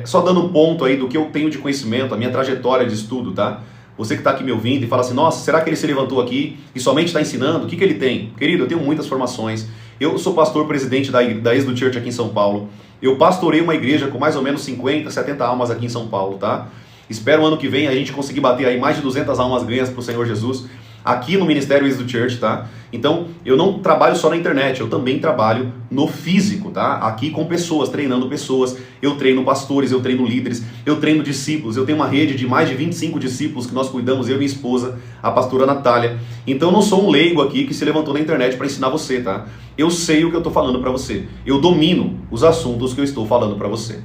só dando um ponto aí do que eu tenho de conhecimento, a minha trajetória de estudo, tá? Você que está aqui me ouvindo e fala assim, nossa, será que ele se levantou aqui e somente está ensinando? O que ele tem? Querido, eu tenho muitas formações. Eu sou pastor presidente da Êxodo Church aqui em São Paulo. Eu pastorei uma igreja com mais ou menos 50, 70 almas aqui em São Paulo, tá? Espero ano que vem a gente conseguir bater aí mais de 200 almas ganhas para o Senhor Jesus aqui no Ministério Êxodo Church, tá? Então, eu não trabalho só na internet, eu também trabalho no físico, tá? Aqui com pessoas, treinando pessoas. Eu treino pastores, eu treino líderes, eu treino discípulos. Eu tenho uma rede de mais de 25 discípulos que nós cuidamos, eu e minha esposa, a pastora Natália. Então, eu não sou um leigo aqui que se levantou na internet para ensinar você, tá? Eu sei o que eu estou falando para você. Eu domino os assuntos que eu estou falando para você.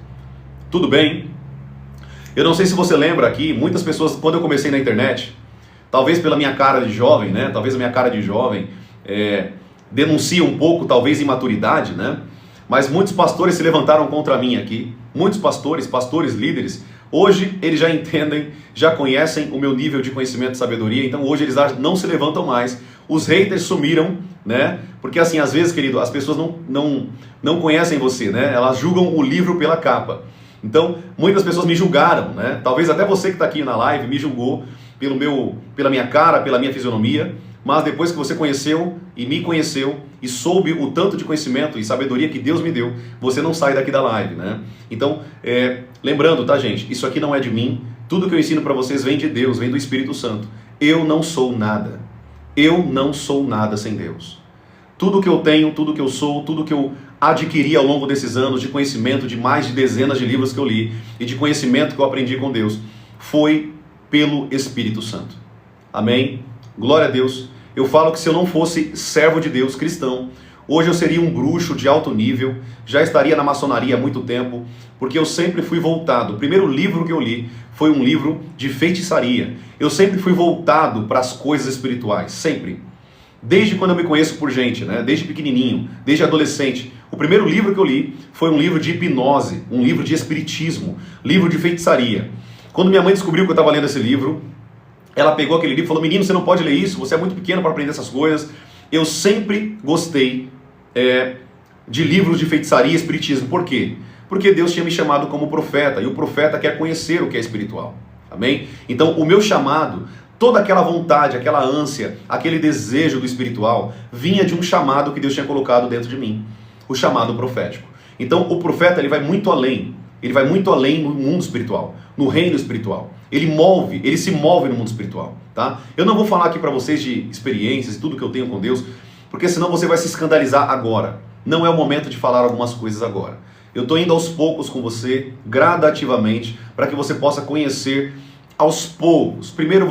Tudo bem? Eu não sei se você lembra aqui, muitas pessoas, quando eu comecei na internet, talvez pela minha cara de jovem, né? Talvez a minha cara de jovem denuncia um pouco, talvez, imaturidade, né? Mas muitos pastores se levantaram contra mim aqui. Muitos pastores líderes, hoje eles já entendem, já conhecem o meu nível de conhecimento e sabedoria, então hoje eles não se levantam mais. Os haters sumiram, né? Porque assim, às vezes, querido, as pessoas não conhecem você, né? Elas julgam o livro pela capa. Então, muitas pessoas me julgaram, né? Talvez até você que está aqui na live me julgou pela minha cara, pela minha fisionomia, mas depois que você conheceu e me conheceu e soube o tanto de conhecimento e sabedoria que Deus me deu, você não sai daqui da live, né? Então, lembrando, tá, gente? Isso aqui não é de mim. Tudo que eu ensino para vocês vem de Deus, vem do Espírito Santo. Eu não sou nada. Eu não sou nada sem Deus. Tudo que eu tenho, tudo que eu sou, tudo que eu adquiri ao longo desses anos de conhecimento, de mais de dezenas de livros que eu li e de conhecimento que eu aprendi com Deus, foi pelo Espírito Santo. Amém? Glória a Deus. Eu falo que se eu não fosse servo de Deus, cristão, hoje eu seria um bruxo de alto nível, já estaria na maçonaria há muito tempo, porque eu sempre fui voltado. O primeiro livro que eu li foi um livro de feitiçaria. Eu sempre fui voltado para as coisas espirituais, sempre. Desde quando eu me conheço por gente, né? Desde pequenininho, desde adolescente. O primeiro livro que eu li foi um livro de hipnose, um livro de espiritismo, livro de feitiçaria. Quando minha mãe descobriu que eu estava lendo esse livro, ela pegou aquele livro e falou, menino, você não pode ler isso, você é muito pequeno para aprender essas coisas. Eu sempre gostei de livros de feitiçaria e espiritismo. Por quê? Porque Deus tinha me chamado como profeta, e o profeta quer conhecer o que é espiritual. Amém? Então, o meu chamado, toda aquela vontade, aquela ânsia, aquele desejo do espiritual, vinha de um chamado que Deus tinha colocado dentro de mim, o chamado profético. Então, o profeta, ele vai muito além no mundo espiritual, no reino espiritual. Ele se move no mundo espiritual, tá? Eu não vou falar aqui para vocês de experiências e tudo que eu tenho com Deus, porque senão você vai se escandalizar agora. Não é o momento de falar algumas coisas agora. Eu estou indo aos poucos com você, gradativamente, para que você possa conhecer aos poucos. Primeiro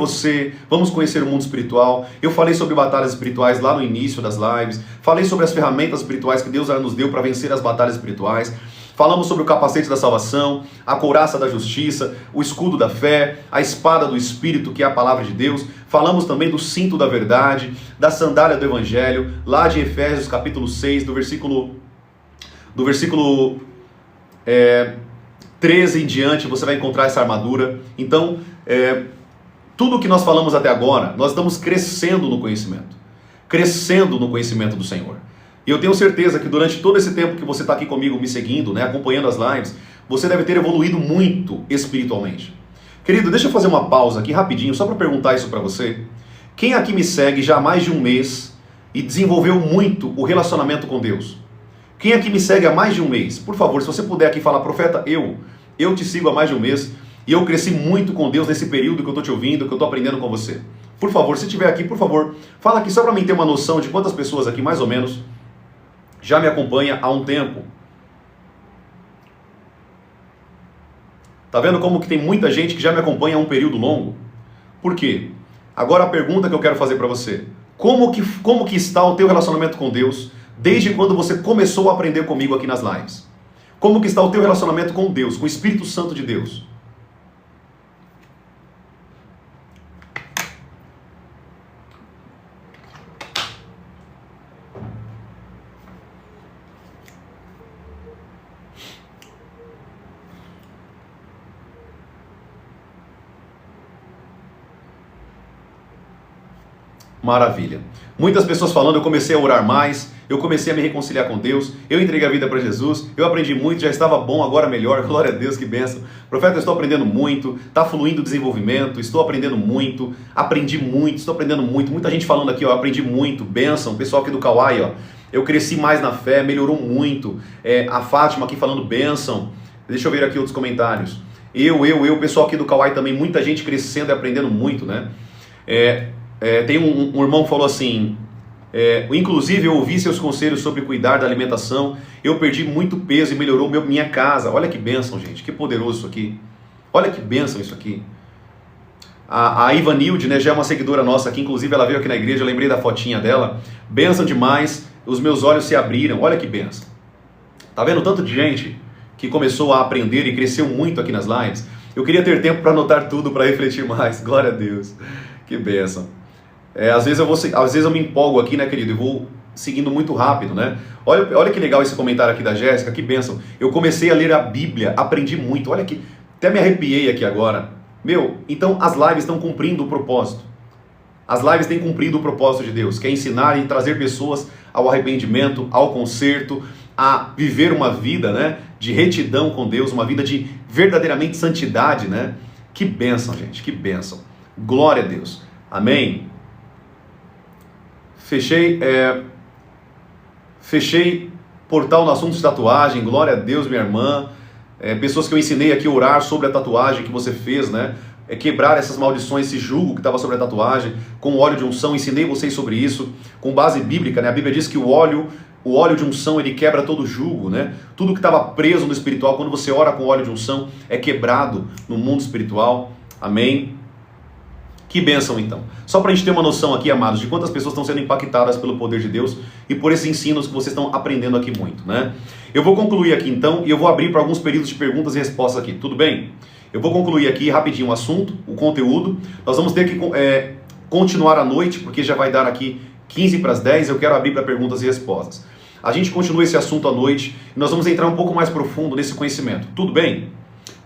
vamos conhecer o mundo espiritual. Eu falei sobre batalhas espirituais lá no início das lives. Falei sobre as ferramentas espirituais que Deus já nos deu para vencer as batalhas espirituais. Falamos sobre o capacete da salvação, a couraça da justiça, o escudo da fé, a espada do Espírito, que é a palavra de Deus. Falamos também do cinto da verdade, da sandália do Evangelho, lá de Efésios capítulo 6, do versículo 13 em diante, você vai encontrar essa armadura. Então, tudo o que nós falamos até agora, nós estamos crescendo no conhecimento do Senhor. E eu tenho certeza que durante todo esse tempo que você está aqui comigo, me seguindo, né, acompanhando as lives, você deve ter evoluído muito espiritualmente. Querido, deixa eu fazer uma pausa aqui rapidinho, só para perguntar isso para você. Quem aqui me segue já há mais de um mês e desenvolveu muito o relacionamento com Deus? Quem aqui me segue há mais de um mês? Por favor, se você puder aqui falar, profeta, eu te sigo há mais de um mês e eu cresci muito com Deus nesse período que eu estou te ouvindo, que eu estou aprendendo com você. Por favor, se estiver aqui, por favor, fala aqui só para mim ter uma noção de quantas pessoas aqui, mais ou menos, já me acompanha há um tempo. Tá vendo como que tem muita gente que já me acompanha há um período longo? Por quê? Agora a pergunta que eu quero fazer para você. Como que está o teu relacionamento com Deus desde quando você começou a aprender comigo aqui nas lives? Como que está o teu relacionamento com Deus, com o Espírito Santo de Deus? Maravilha. Muitas pessoas falando, eu comecei a orar mais, eu comecei a me reconciliar com Deus, eu entreguei a vida para Jesus, eu aprendi muito, já estava bom, agora melhor, glória a Deus, que bênção. Profeta, eu estou aprendendo muito, está fluindo o desenvolvimento, estou aprendendo muito, aprendi muito, estou aprendendo muito. Muita gente falando aqui, ó, aprendi muito, bênção, pessoal aqui do Kauai, ó, eu cresci mais na fé, melhorou muito. A Fátima aqui falando bênção. Deixa eu ver aqui outros comentários. Pessoal aqui do Kauai também, muita gente crescendo e aprendendo muito, né? Tem um irmão que falou assim, inclusive eu ouvi seus conselhos sobre cuidar da alimentação, eu perdi muito peso e melhorou minha casa. Olha que bênção, gente, que poderoso isso aqui. Olha que bênção isso aqui. A Ivanilde, né, já é uma seguidora nossa aqui, inclusive ela veio aqui na igreja, eu lembrei da fotinha dela. Bênção demais, os meus olhos se abriram, olha que bênção. Tá vendo tanto de gente que começou a aprender e cresceu muito aqui nas lives? Eu queria ter tempo para anotar tudo, para refletir mais, glória a Deus. Que bênção. Às vezes eu me empolgo aqui, né, querido, e vou seguindo muito rápido, né? Olha que legal esse comentário aqui da Jéssica, que bênção. Eu comecei a ler a Bíblia, aprendi muito, olha que, até me arrepiei aqui agora. Então as lives estão cumprindo o propósito. As lives têm cumprido o propósito de Deus, que é ensinar e trazer pessoas ao arrependimento, ao conserto, a viver uma vida, né, de retidão com Deus, uma vida de verdadeiramente santidade, né? Que bênção, gente, que bênção. Glória a Deus. Amém? Fechei portal no assunto de tatuagem, glória a Deus, minha irmã. Pessoas que eu ensinei aqui a orar sobre a tatuagem que você fez, né? Quebrar essas maldições, esse jugo que estava sobre a tatuagem, com o óleo de unção, ensinei vocês sobre isso, com base bíblica, né? A Bíblia diz que o óleo de unção, ele quebra todo jugo, né? Tudo que estava preso no espiritual, quando você ora com óleo de unção, é quebrado no mundo espiritual. Amém? Que bênção então. Só para a gente ter uma noção aqui, amados, de quantas pessoas estão sendo impactadas pelo poder de Deus e por esses ensinos que vocês estão aprendendo aqui muito, né? Eu vou concluir aqui então e eu vou abrir para alguns períodos de perguntas e respostas aqui, tudo bem? Eu vou concluir aqui rapidinho o assunto, o conteúdo. Nós vamos ter que continuar à noite, porque já vai dar aqui 15 para as 10, eu quero abrir para perguntas e respostas. A gente continua esse assunto à noite e nós vamos entrar um pouco mais profundo nesse conhecimento, tudo bem?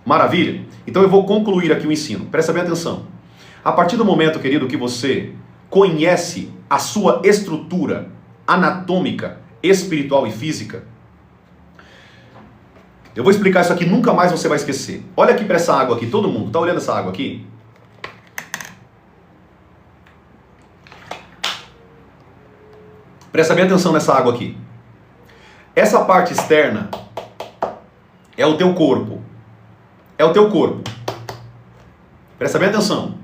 Maravilha? Então eu vou concluir aqui o ensino, presta bem atenção. A partir do momento, querido, que você conhece a sua estrutura anatômica, espiritual e física, eu vou explicar isso aqui, nunca mais você vai esquecer. Olha aqui para essa água aqui, todo mundo, tá olhando essa água aqui? Presta bem atenção nessa água aqui. Essa parte externa é o teu corpo. É o teu corpo. Presta bem atenção.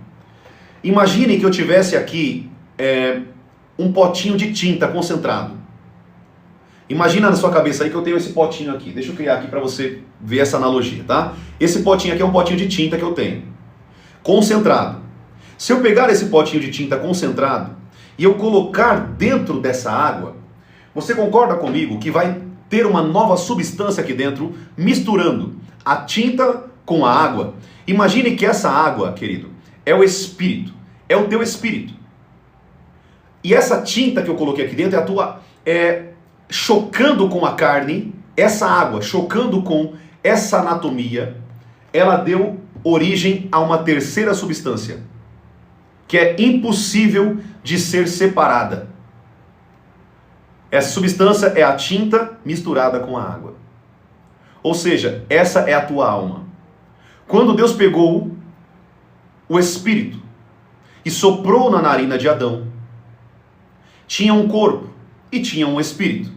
Imagine que eu tivesse aqui um potinho de tinta concentrado. Imagina na sua cabeça aí que eu tenho esse potinho aqui. Deixa eu criar aqui para você ver essa analogia, tá? Esse potinho aqui é um potinho de tinta que eu tenho. Concentrado. Se eu pegar esse potinho de tinta concentrado e eu colocar dentro dessa água, você concorda comigo que vai ter uma nova substância aqui dentro, misturando a tinta com a água? Imagine que essa água, querido, é o Espírito, é o teu Espírito. E essa tinta que eu coloquei aqui dentro chocando com a carne, essa água chocando com essa anatomia, ela deu origem a uma terceira substância, que é impossível de ser separada. Essa substância é a tinta misturada com a água. Ou seja, essa é a tua alma. Quando Deus pegou o Espírito e soprou na narina de Adão, tinha um corpo e tinha um espírito.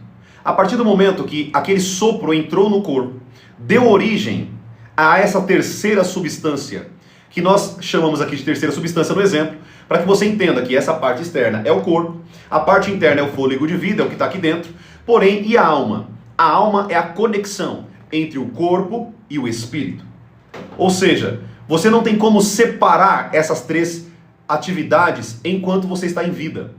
A partir do momento que aquele sopro entrou no corpo, deu origem a essa terceira substância, que nós chamamos aqui de terceira substância no exemplo, para que você entenda que essa parte externa é o corpo, a parte interna é o fôlego de vida, é o que está aqui dentro, porém, e a alma? A alma é a conexão entre o corpo e o espírito. Ou seja, você não tem como separar essas três atividades enquanto você está em vida.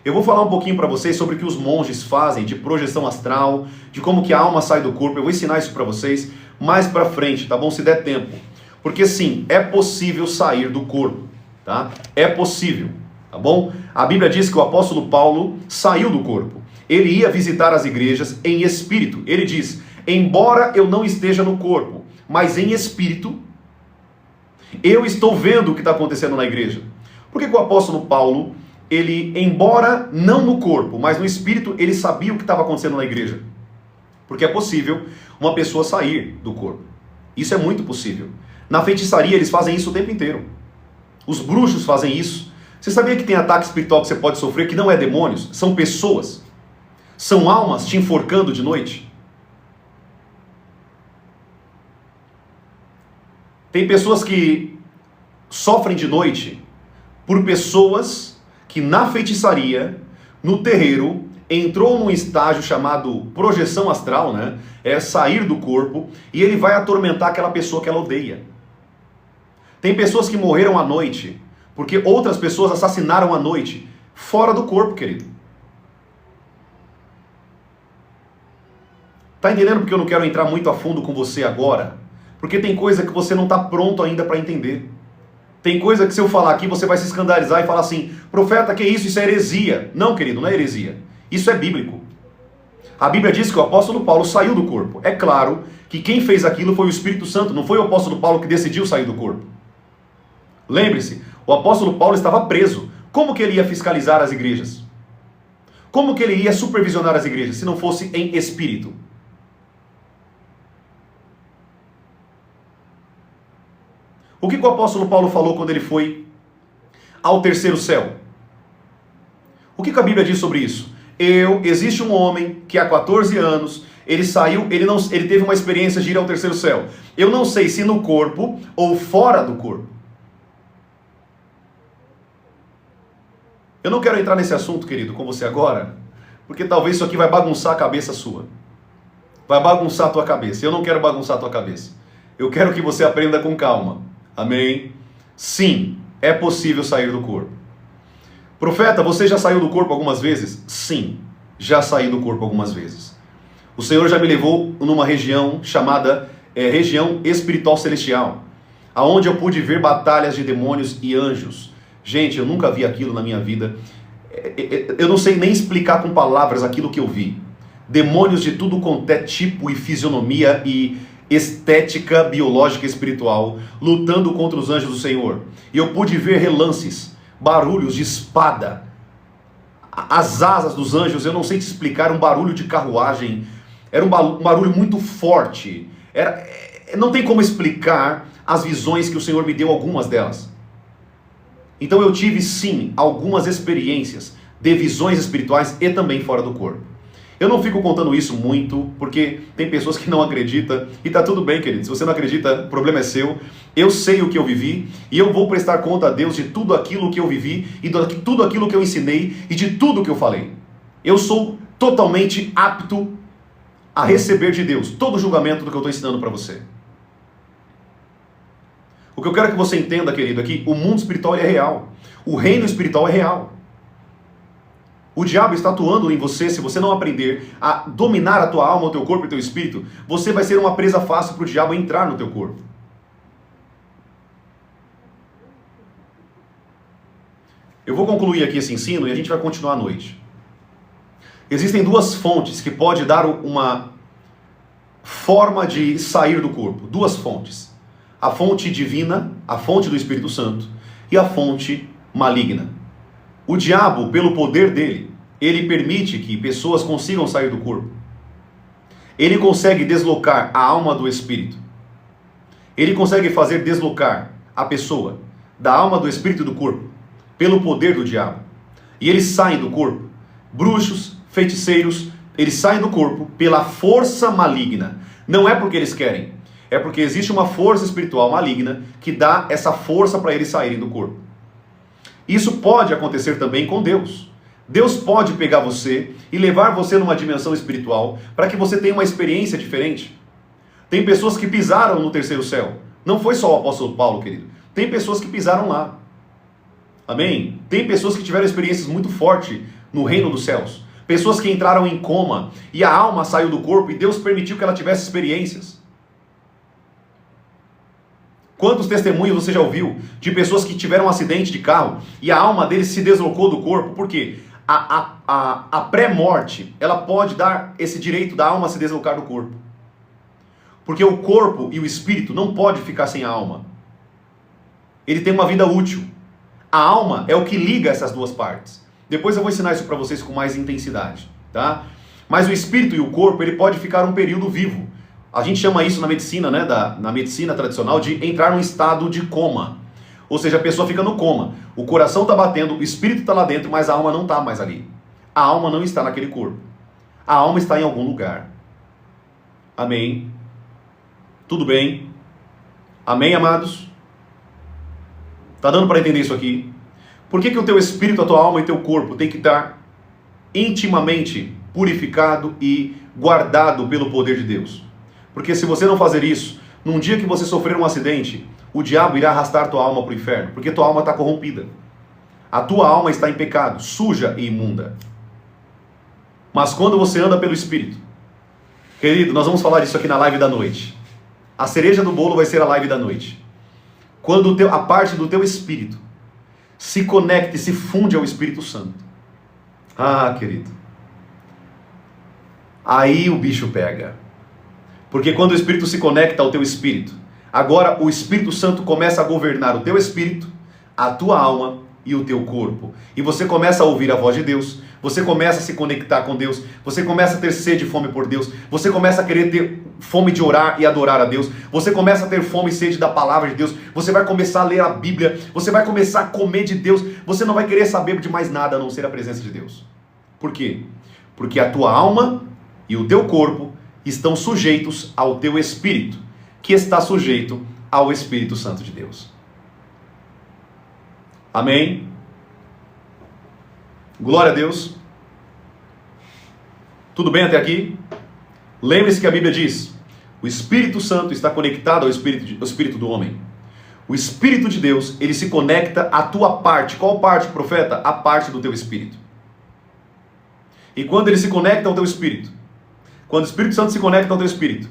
Eu vou falar um pouquinho para vocês sobre o que os monges fazem de projeção astral, de como que a alma sai do corpo. Eu vou ensinar isso para vocês mais para frente, tá bom? Se der tempo. Porque sim, é possível sair do corpo, tá? É possível, tá bom? A Bíblia diz que o apóstolo Paulo saiu do corpo. Ele ia visitar as igrejas em espírito. Ele diz: embora eu não esteja no corpo, mas em espírito, eu estou vendo o que está acontecendo na igreja. Por que o apóstolo Paulo ele, embora não no corpo, mas no espírito, ele sabia o que estava acontecendo na igreja. Porque é possível uma pessoa sair do corpo. Isso é muito possível. Na feitiçaria eles fazem isso o tempo inteiro. Os bruxos fazem isso. Você sabia que tem ataque espiritual que você pode sofrer que não é demônios? São pessoas. São almas te enforcando de noite. Tem pessoas que sofrem de noite por pessoas que na feitiçaria, no terreiro, entrou num estágio chamado projeção astral, né? É sair do corpo, e ele vai atormentar aquela pessoa que ela odeia. Tem pessoas que morreram à noite, porque outras pessoas assassinaram à noite, fora do corpo, querido. Tá entendendo porque eu não quero entrar muito a fundo com você agora? Porque tem coisa que você não está pronto ainda para entender. Tem coisa que se eu falar aqui você vai se escandalizar e falar assim, profeta, que isso? Isso é heresia. Não, querido, não é heresia. Isso é bíblico. A Bíblia diz que o apóstolo Paulo saiu do corpo. É claro que quem fez aquilo foi o Espírito Santo, não foi o apóstolo Paulo que decidiu sair do corpo. Lembre-se, o apóstolo Paulo estava preso. Como que ele ia fiscalizar as igrejas? Como que ele ia supervisionar as igrejas se não fosse em espírito? O que o apóstolo Paulo falou quando ele foi ao terceiro céu? O que a Bíblia diz sobre isso? Existe um homem que há 14 anos, ele saiu, ele teve uma experiência de ir ao terceiro céu. Eu não sei se no corpo ou fora do corpo. Eu não quero entrar nesse assunto, querido, com você agora, porque talvez isso aqui vai bagunçar a cabeça sua. Vai bagunçar a tua cabeça. Eu não quero bagunçar a tua cabeça. Eu quero que você aprenda com calma. Amém? Sim, é possível sair do corpo. Profeta, você já saiu do corpo algumas vezes? Sim, já saí do corpo algumas vezes. O Senhor já me levou numa região chamada região espiritual celestial, aonde eu pude ver batalhas de demônios e anjos. Gente, eu nunca vi aquilo na minha vida. Eu não sei nem explicar com palavras aquilo que eu vi. Demônios de tudo quanto é tipo e fisionomia e estética biológica e espiritual, lutando contra os anjos do Senhor. E eu pude ver relances, barulhos de espada, as asas dos anjos, eu não sei te explicar, um barulho de carruagem, era um barulho muito forte, não tem como explicar as visões que o Senhor me deu, algumas delas. Então eu tive sim algumas experiências de visões espirituais e também fora do corpo. Eu não fico contando isso muito, porque tem pessoas que não acreditam, e tá tudo bem, querido. Se você não acredita, o problema é seu. Eu sei o que eu vivi, e eu vou prestar conta a Deus de tudo aquilo que eu vivi, e de tudo aquilo que eu ensinei, e de tudo que eu falei. Eu sou totalmente apto a receber de Deus todo o julgamento do que eu estou ensinando para você. O que eu quero que você entenda, querido, é que o mundo espiritual é real. O reino espiritual é real. O diabo está atuando em você. Se você não aprender a dominar a tua alma, o teu corpo e o teu espírito, você vai ser uma presa fácil para o diabo entrar no teu corpo. Eu vou concluir aqui esse ensino e a gente vai continuar à noite. Existem duas fontes que podem dar uma forma de sair do corpo. Duas fontes. A fonte divina, a fonte do Espírito Santo, e a fonte maligna. O diabo, pelo poder dele, ele permite que pessoas consigam sair do corpo. Ele consegue deslocar a alma do espírito. Ele consegue fazer deslocar a pessoa da alma, do espírito e do corpo, pelo poder do diabo. E eles saem do corpo. Bruxos, feiticeiros, eles saem do corpo pela força maligna. Não é porque eles querem, é porque existe uma força espiritual maligna que dá essa força para eles saírem do corpo. Isso pode acontecer também com Deus. Deus pode pegar você e levar você numa dimensão espiritual para que você tenha uma experiência diferente. Tem pessoas que pisaram no terceiro céu. Não foi só o apóstolo Paulo, querido. Tem pessoas que pisaram lá. Amém? Tem pessoas que tiveram experiências muito fortes no reino dos céus. Pessoas que entraram em coma e a alma saiu do corpo e Deus permitiu que ela tivesse experiências. Quantos testemunhos você já ouviu de pessoas que tiveram um acidente de carro e a alma deles se deslocou do corpo? Por quê? A pré-morte, ela pode dar esse direito da alma se deslocar do corpo. Porque o corpo e o espírito não pode ficar sem a alma. Ele tem uma vida útil. A A alma é o que liga essas duas partes. Depois eu vou ensinar isso para vocês com mais intensidade, tá? Mas o espírito e o corpo, ele pode ficar um período vivo. A gente chama isso na medicina, né, na medicina tradicional, de entrar num estado de coma. Ou seja, a pessoa fica no coma. O coração está batendo, o espírito está lá dentro, mas a alma não está mais ali. A alma não está naquele corpo. A alma está em algum lugar. Amém? Tudo bem? Amém, amados? Tá dando para entender isso aqui? Por que o teu espírito, a tua alma e teu corpo tem que estar intimamente purificado e guardado pelo poder de Deus? Porque se você não fazer isso, num dia que você sofrer um acidente, o diabo irá arrastar tua alma para o inferno, porque tua alma está corrompida. A tua alma está em pecado, suja e imunda. Mas quando você anda pelo Espírito, querido, nós vamos falar disso aqui na live da noite. A cereja do bolo vai ser a live da noite. Quando a parte do teu espírito se conecta e se funde ao Espírito Santo. Ah, querido. Aí o bicho pega. Porque quando o Espírito se conecta ao teu espírito, agora o Espírito Santo começa a governar o teu espírito, a tua alma e o teu corpo. E você começa a ouvir a voz de Deus, você começa a se conectar com Deus, você começa a ter sede e fome por Deus, você começa a querer ter fome de orar e adorar a Deus, você começa a ter fome e sede da palavra de Deus, você vai começar a ler a Bíblia, você vai começar a comer de Deus, você não vai querer saber de mais nada a não ser a presença de Deus. Por quê? Porque a tua alma e o teu corpo estão sujeitos ao teu espírito, que está sujeito ao Espírito Santo de Deus. Amém? Glória a Deus. Tudo bem até aqui? Lembre-se que a Bíblia diz: o Espírito Santo está conectado ao espírito do homem. O Espírito de Deus, ele se conecta à tua parte. Qual parte, profeta? A parte do teu espírito. E quando ele se conecta ao teu espírito, quando o Espírito Santo se conecta ao teu espírito,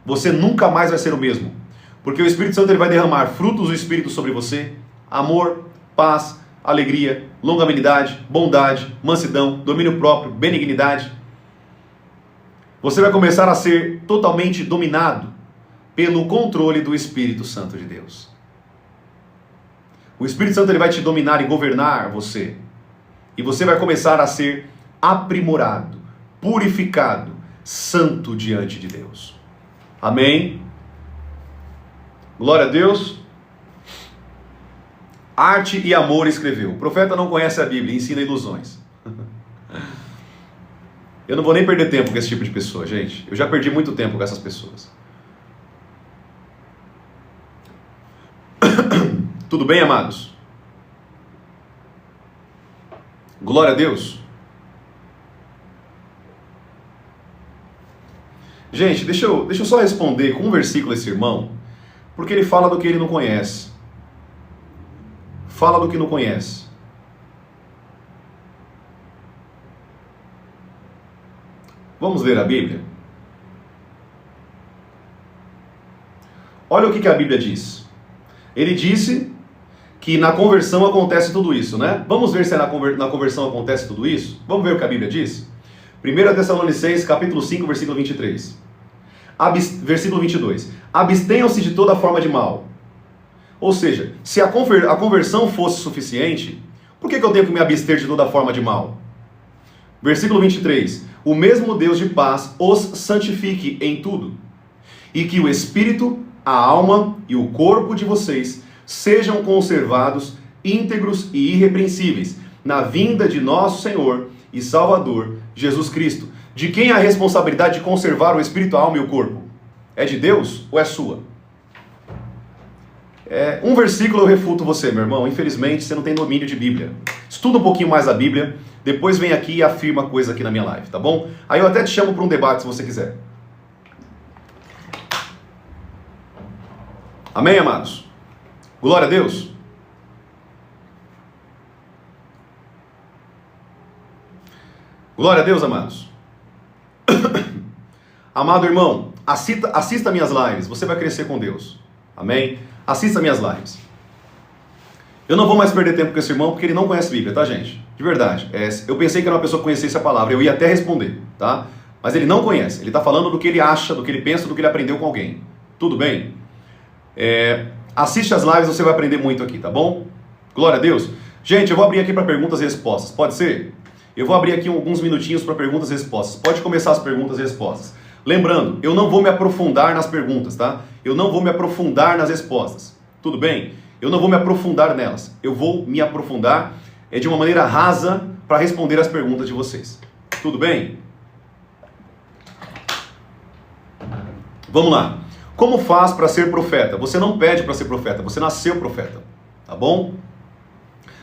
você nunca mais vai ser o mesmo. Porque o Espírito Santo ele vai derramar frutos do Espírito sobre você: amor, paz, alegria, longanimidade, bondade, mansidão, domínio próprio, benignidade. Você vai começar a ser totalmente dominado pelo controle do Espírito Santo de Deus. O Espírito Santo ele vai te dominar e governar você. E você vai começar a ser aprimorado, purificado, santo diante de Deus. Amém? Glória a Deus. Arte e Amor escreveu: o profeta não conhece a Bíblia, ensina ilusões. Eu não vou nem perder tempo com esse tipo de pessoa, gente. Eu já perdi muito tempo com essas pessoas. Tudo bem, amados? Glória a Deus. Gente, deixa eu só responder com um versículo esse irmão, porque ele fala do que ele não conhece. Fala do que não conhece. Vamos ler a Bíblia? Olha o que a Bíblia diz. Ele disse que na conversão acontece tudo isso, né? Vamos ver se na conversão acontece tudo isso? Vamos ver o que a Bíblia diz? 1 Tessalonicenses, capítulo 5, versículo 23. Versículo 22. Abstenham-se de toda forma de mal. Ou seja, se a conversão fosse suficiente, por que eu tenho que me abster de toda forma de mal? Versículo 23. O mesmo Deus de paz os santifique em tudo, e que o espírito, a alma e o corpo de vocês sejam conservados íntegros e irrepreensíveis na vinda de nosso Senhor e Salvador Jesus Cristo. De quem é a responsabilidade de conservar o espírito, a alma e o corpo? É de Deus ou é sua? Um versículo eu refuto você, meu irmão. Infelizmente, você não tem domínio de Bíblia. Estuda um pouquinho mais a Bíblia, depois vem aqui e afirma coisa aqui na minha live, tá bom? Aí eu até te chamo para um debate, se você quiser. Amém, amados? Glória a Deus. Glória a Deus, amados. Amado irmão, assista minhas lives, você vai crescer com Deus. Amém? Assista minhas lives. Eu não vou mais perder tempo com esse irmão, porque ele não conhece Bíblia, tá, gente? De verdade. Eu pensei que era uma pessoa que conhecesse a palavra, eu ia até responder, tá? Mas ele não conhece, ele está falando do que ele acha, do que ele pensa, do que ele aprendeu com alguém. Tudo bem? Assiste as lives, você vai aprender muito aqui, tá bom? Glória a Deus. Gente, eu vou abrir aqui para perguntas e respostas. Pode ser? Eu vou abrir aqui alguns minutinhos para perguntas e respostas. Pode começar as perguntas e respostas. Lembrando, eu não vou me aprofundar nas perguntas, tá? Eu não vou me aprofundar nas respostas. Tudo bem? Eu não vou me aprofundar nelas. Eu vou me aprofundar de uma maneira rasa para responder as perguntas de vocês. Tudo bem? Vamos lá. Como faz para ser profeta? Você não pede para ser profeta, você nasceu profeta. Tá bom?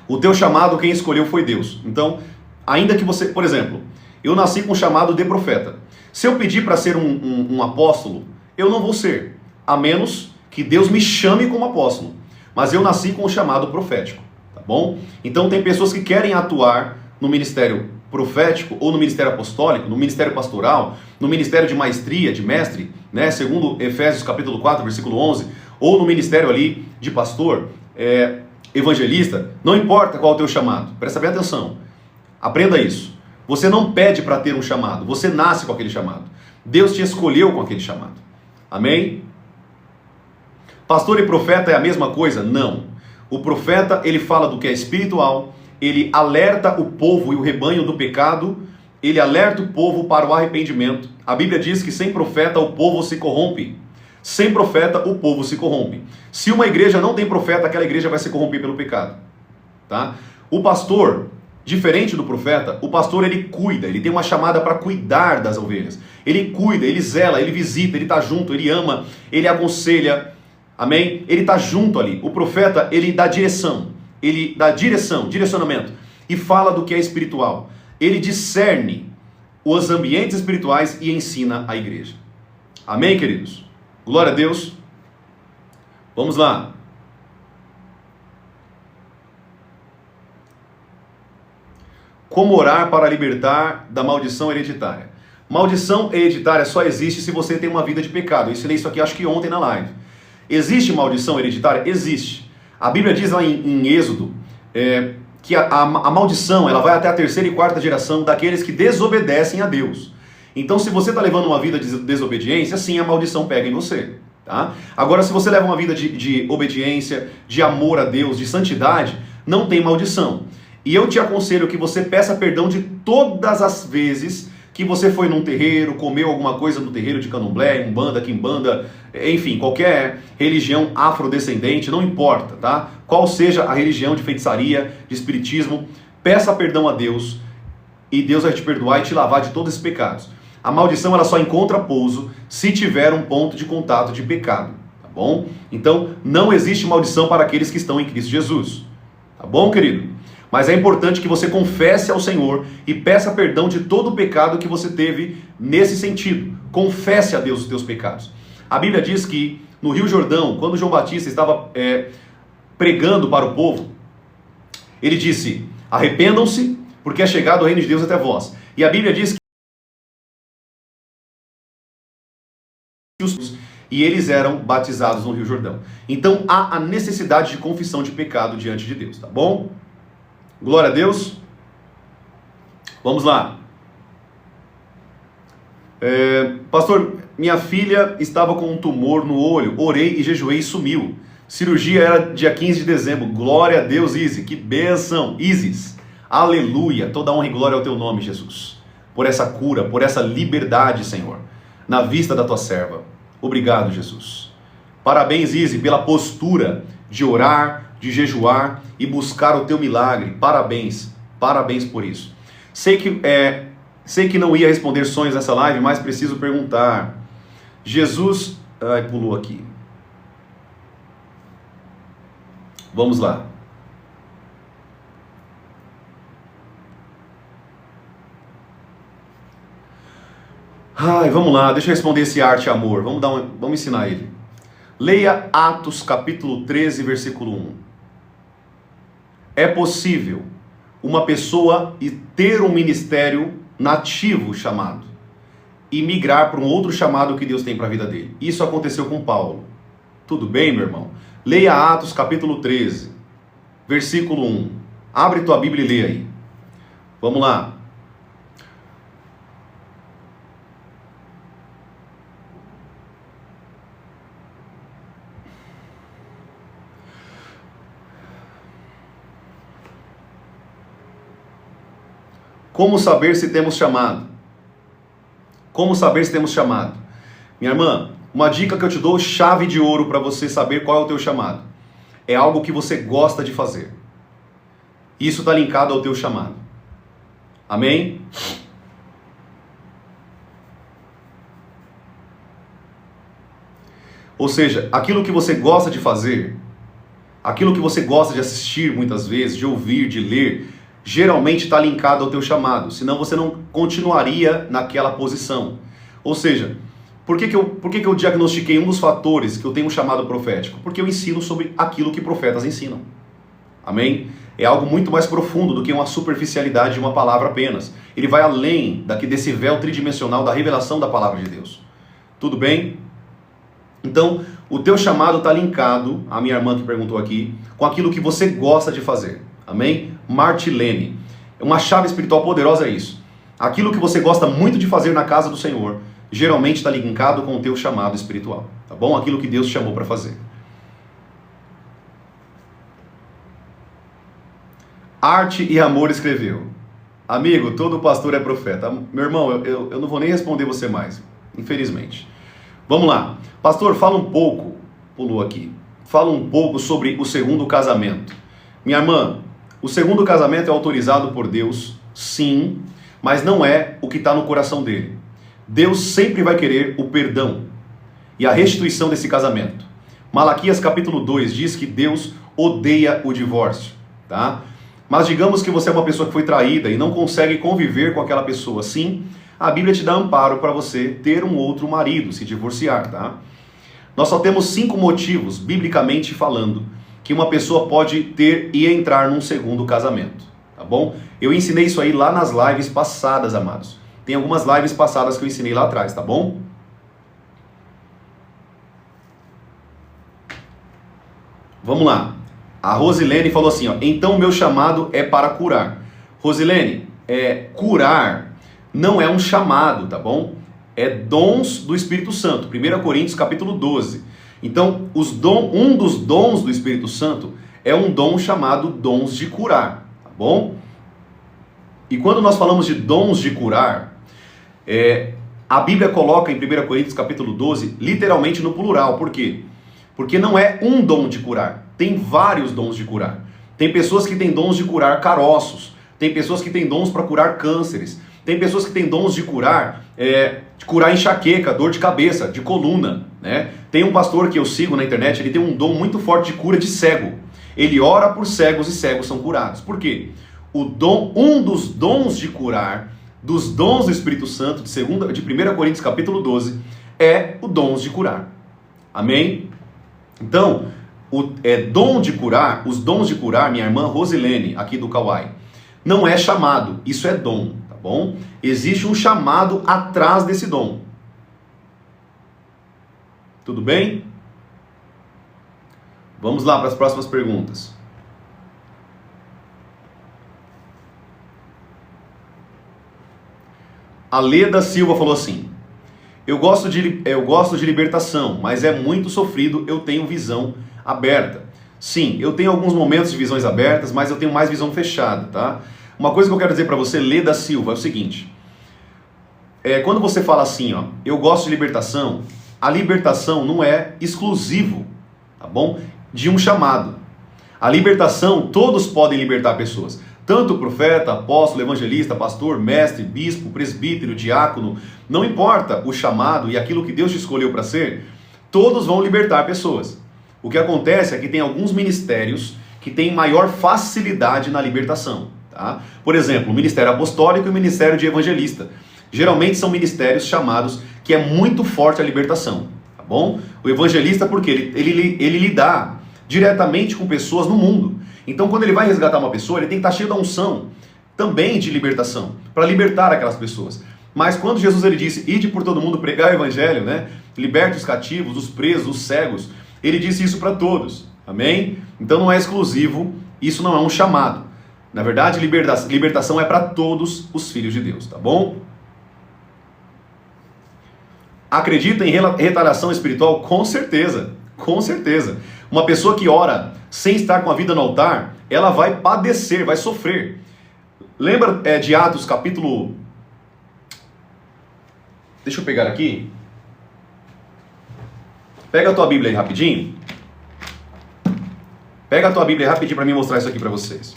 O teu chamado, quem escolheu foi Deus. Então, ainda que você, por exemplo, eu nasci com o chamado de profeta. Se eu pedir para ser um apóstolo, eu não vou ser, a menos que Deus me chame como apóstolo. Mas eu nasci com o chamado profético, tá bom? Então tem pessoas que querem atuar no ministério profético, ou no ministério apostólico, no ministério pastoral, no ministério de maestria, de mestre, né? Segundo Efésios capítulo 4, versículo 11, ou no ministério ali de pastor, evangelista, não importa qual é o teu chamado, presta bem atenção, aprenda isso. Você não pede para ter um chamado, você nasce com aquele chamado. Deus te escolheu com aquele chamado. Amém? Pastor e profeta é a mesma coisa? Não. O profeta, ele fala do que é espiritual, ele alerta o povo e o rebanho do pecado, ele alerta o povo para o arrependimento. A Bíblia diz que sem profeta o povo se corrompe. Sem profeta o povo se corrompe. Se uma igreja não tem profeta, aquela igreja vai se corromper pelo pecado. Tá? O pastor, diferente do profeta, o pastor ele cuida, ele tem uma chamada para cuidar das ovelhas. Ele cuida, ele zela, ele visita, ele está junto, ele ama, ele aconselha. Amém? Ele está junto ali. O profeta, ele dá direção. Ele dá direcionamento. E fala do que é espiritual. Ele discerne os ambientes espirituais e ensina a igreja. Amém, queridos? Glória a Deus. Vamos lá. Como orar para libertar da maldição hereditária? Maldição hereditária só existe se você tem uma vida de pecado. Eu ensinei isso aqui acho que ontem na live. Existe maldição hereditária? Existe. A Bíblia diz lá em Êxodo que a maldição ela vai até a terceira e quarta geração daqueles que desobedecem a Deus. Então, se você está levando uma vida de desobediência, sim, a maldição pega em você. Tá? Agora, se você leva uma vida de obediência, de amor a Deus, de santidade, não tem maldição. E eu te aconselho que você peça perdão de todas as vezes que você foi num terreiro, comeu alguma coisa no terreiro de candomblé, umbanda, quimbanda, enfim, qualquer religião afrodescendente, não importa, tá? Qual seja a religião de feitiçaria, de espiritismo, peça perdão a Deus e Deus vai te perdoar e te lavar de todos esses pecados. A maldição ela só encontra pouso se tiver um ponto de contato de pecado, tá bom? Então, não existe maldição para aqueles que estão em Cristo Jesus, tá bom, querido? Mas é importante que você confesse ao Senhor e peça perdão de todo o pecado que você teve nesse sentido. Confesse a Deus os teus pecados. A Bíblia diz que no Rio Jordão, quando João Batista estava pregando para o povo, ele disse, arrependam-se, porque é chegado o reino de Deus até vós. E a Bíblia diz que e eles eram batizados no Rio Jordão. Então há a necessidade de confissão de pecado diante de Deus, tá bom? Glória a Deus. Vamos lá. Pastor, minha filha estava com um tumor no olho, orei e jejuei e sumiu. Cirurgia era dia 15 de dezembro. Glória a Deus, Isis. Que bênção, Isis. Aleluia. Toda honra e glória ao teu nome, Jesus. Por essa cura, por essa liberdade, Senhor, na vista da tua serva. Obrigado, Jesus. Parabéns, Isis, pela postura de orar, de jejuar e buscar o teu milagre. Parabéns, parabéns por isso. Sei que não ia responder sonhos nessa live, mas preciso perguntar. Jesus, pulou aqui. Vamos lá. Vamos lá, deixa eu responder esse arte e amor. Vamos ensinar ele. Leia Atos capítulo 13, versículo 1. É possível uma pessoa ter um ministério nativo chamado e migrar para um outro chamado que Deus tem para a vida dele. Isso aconteceu com Paulo. Tudo bem, meu irmão? Leia Atos capítulo 13, versículo 1. Abre tua Bíblia e lê aí. Vamos lá. Como saber se temos chamado? Como saber se temos chamado? Minha irmã, uma dica que eu te dou, chave de ouro para você saber qual é o teu chamado. É algo que você gosta de fazer. Isso está linkado ao teu chamado. Amém? Ou seja, aquilo que você gosta de fazer, aquilo que você gosta de assistir muitas vezes, de ouvir, de ler, geralmente está linkado ao teu chamado. Senão você não continuaria naquela posição. Ou seja, por que eu diagnostiquei um dos fatores que eu tenho um chamado profético? Porque eu ensino sobre aquilo que profetas ensinam. Amém? É algo muito mais profundo do que uma superficialidade de uma palavra apenas. Ele vai além desse véu tridimensional da revelação da palavra de Deus. Tudo bem? Então, o teu chamado está linkado, a minha irmã que perguntou aqui, com aquilo que você gosta de fazer. Amém? Martilene. Uma chave espiritual poderosa é isso. Aquilo que você gosta muito de fazer na casa do Senhor, geralmente está linkado com o teu chamado espiritual. Tá bom? Aquilo que Deus te chamou para fazer. Arte e Amor escreveu: amigo, todo pastor é profeta. Meu irmão, eu não vou nem responder você mais, infelizmente. Vamos lá. Pastor, fala um pouco, pulou aqui, fala um pouco sobre o segundo casamento. Minha irmã, o segundo casamento é autorizado por Deus, sim, mas não é o que está no coração dele. Deus sempre vai querer o perdão e a restituição desse casamento. Malaquias capítulo 2 diz que Deus odeia o divórcio, tá? Mas digamos que você é uma pessoa que foi traída e não consegue conviver com aquela pessoa. Sim, a Bíblia te dá amparo para você ter um outro marido, se divorciar, tá? Nós só temos 5 motivos, biblicamente falando, que uma pessoa pode ter e entrar num segundo casamento, tá bom? Eu ensinei isso aí lá nas lives passadas, amados. Tem algumas lives passadas que eu ensinei lá atrás, tá bom? Vamos lá. A Rosilene falou assim, ó, então o meu chamado é para curar. Rosilene, curar não é um chamado, tá bom? É dons do Espírito Santo. 1 Coríntios capítulo 12. Então, um dos dons do Espírito Santo é um dom chamado dons de curar, tá bom? E quando nós falamos de dons de curar, a Bíblia coloca em 1 Coríntios capítulo 12, literalmente no plural. Por quê? Porque não é um dom de curar, tem vários dons de curar. Tem pessoas que têm dons de curar caroços, tem pessoas que têm dons para curar cânceres, tem pessoas que têm dons de curar enxaqueca, dor de cabeça, de coluna, né? Tem um pastor que eu sigo na internet, ele tem um dom muito forte de cura de cego. Ele ora por cegos e cegos são curados. Por quê? Um dos dons de curar, dos dons do Espírito Santo, de 1 Coríntios capítulo 12, é o dons de curar. Amém? Então, dom de curar, os dons de curar, minha irmã Rosilene, aqui do Kauai, não é chamado, isso é dom, tá bom? Existe um chamado atrás desse dom. Tudo bem? Vamos lá para as próximas perguntas. A Leda Silva falou assim: eu gosto de libertação, mas é muito sofrido, eu tenho visão aberta. Sim, eu tenho alguns momentos de visões abertas, mas eu tenho mais visão fechada, tá? Uma coisa que eu quero dizer para você, Leda Silva, é o seguinte. Quando você fala assim, ó, eu gosto de libertação, a libertação não é exclusivo, tá bom? De um chamado. A libertação, todos podem libertar pessoas. Tanto profeta, apóstolo, evangelista, pastor, mestre, bispo, presbítero, diácono, não importa o chamado e aquilo que Deus te escolheu para ser, todos vão libertar pessoas. O que acontece é que tem alguns ministérios que têm maior facilidade na libertação, tá? Por exemplo, o ministério apostólico e o ministério de evangelista. Geralmente são ministérios chamados que é muito forte a libertação, tá bom? O evangelista, porque ele lidar diretamente com pessoas no mundo. Então, quando ele vai resgatar uma pessoa, ele tem que estar cheio da unção também de libertação, para libertar aquelas pessoas. Mas quando Jesus ele disse, ide por todo mundo pregar o evangelho, né? Liberte os cativos, os presos, os cegos, ele disse isso para todos, amém? Então não é exclusivo, isso não é um chamado. Na verdade, libertação é para todos os filhos de Deus, tá bom? Acredita em retaliação espiritual? Com certeza, com certeza. Uma pessoa que ora sem estar com a vida no altar, ela vai padecer, vai sofrer. Lembra de Atos capítulo... Deixa eu pegar aqui. Pega a tua Bíblia aí rapidinho. Pega a tua Bíblia aí rapidinho para mim mostrar isso aqui para vocês.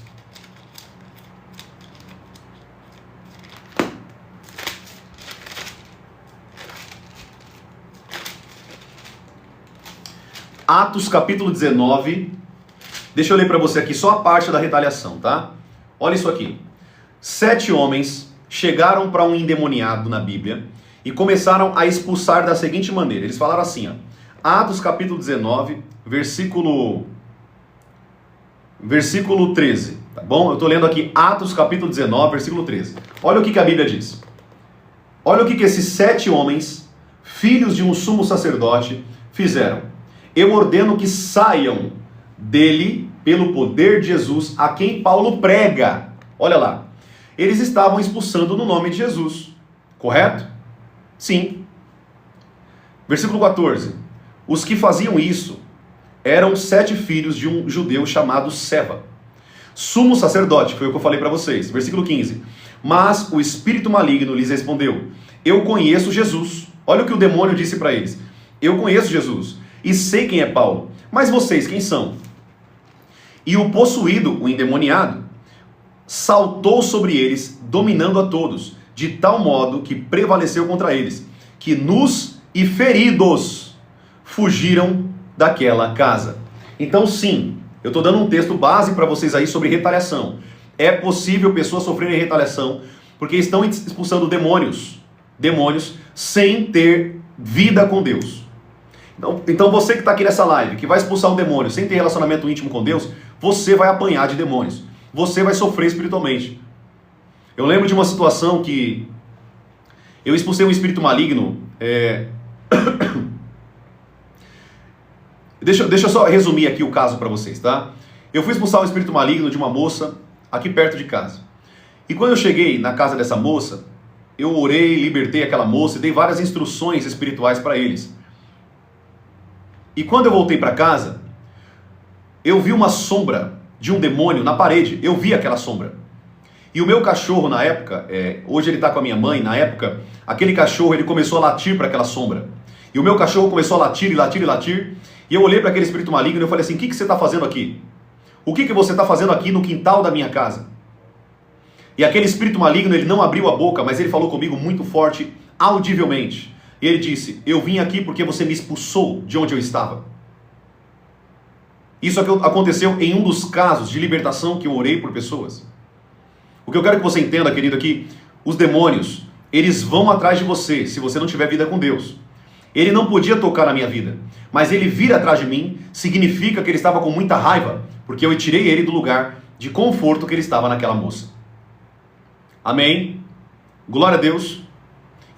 Atos capítulo 19. Deixa eu ler para você aqui só a parte da retaliação, tá? Olha isso aqui. 7 homens chegaram para um endemoniado na Bíblia e começaram a expulsar da seguinte maneira. Eles falaram assim, ó. Atos capítulo 19, versículo 13, tá bom? Eu estou lendo aqui Atos capítulo 19, versículo 13. Olha o que a Bíblia diz. Olha o que esses 7 homens, filhos de um sumo sacerdote, fizeram. Eu ordeno que saiam dele pelo poder de Jesus, a quem Paulo prega. Olha lá. Eles estavam expulsando no nome de Jesus. Correto? Sim. Versículo 14. Os que faziam isso eram 7 filhos de um judeu chamado Seva, sumo sacerdote, foi o que eu falei para vocês. Versículo 15. Mas o espírito maligno lhes respondeu: eu conheço Jesus. Olha o que o demônio disse para eles. Eu conheço Jesus e sei quem é Paulo, mas vocês quem são? E o possuído, o endemoniado, saltou sobre eles, dominando a todos, de tal modo que prevaleceu contra eles, que nus e feridos fugiram daquela casa. Então sim, eu estou dando um texto base para vocês aí sobre retaliação. É possível pessoas sofrerem retaliação porque estão expulsando demônios sem ter vida com Deus. Então você que está aqui nessa live, que vai expulsar um demônio sem ter relacionamento íntimo com Deus, você vai apanhar de demônios. Você vai sofrer espiritualmente. Eu lembro de uma situação que eu expulsei um espírito maligno. Deixa eu só resumir aqui o caso para vocês, tá? Eu fui expulsar um espírito maligno de uma moça aqui perto de casa. E quando eu cheguei na casa dessa moça, eu orei, libertei aquela moça e dei várias instruções espirituais para eles. E quando eu voltei para casa, eu vi uma sombra de um demônio na parede. Eu vi aquela sombra. E o meu cachorro na época, hoje ele está com a minha mãe, na época, aquele cachorro ele começou a latir para aquela sombra. E o meu cachorro começou a latir e latir e latir. E eu olhei para aquele espírito maligno e eu falei assim: o que você está fazendo aqui? O que você está fazendo aqui no quintal da minha casa? E aquele espírito maligno, ele não abriu a boca, mas ele falou comigo muito forte, audivelmente. E ele disse: eu vim aqui porque você me expulsou de onde eu estava. Isso aconteceu em um dos casos de libertação que eu orei por pessoas. O que eu quero que você entenda, querido, é que os demônios, eles vão atrás de você se você não tiver vida com Deus. Ele não podia tocar na minha vida, mas ele vir atrás de mim significa que ele estava com muita raiva, porque eu tirei ele do lugar de conforto que ele estava naquela moça. Amém? Glória a Deus.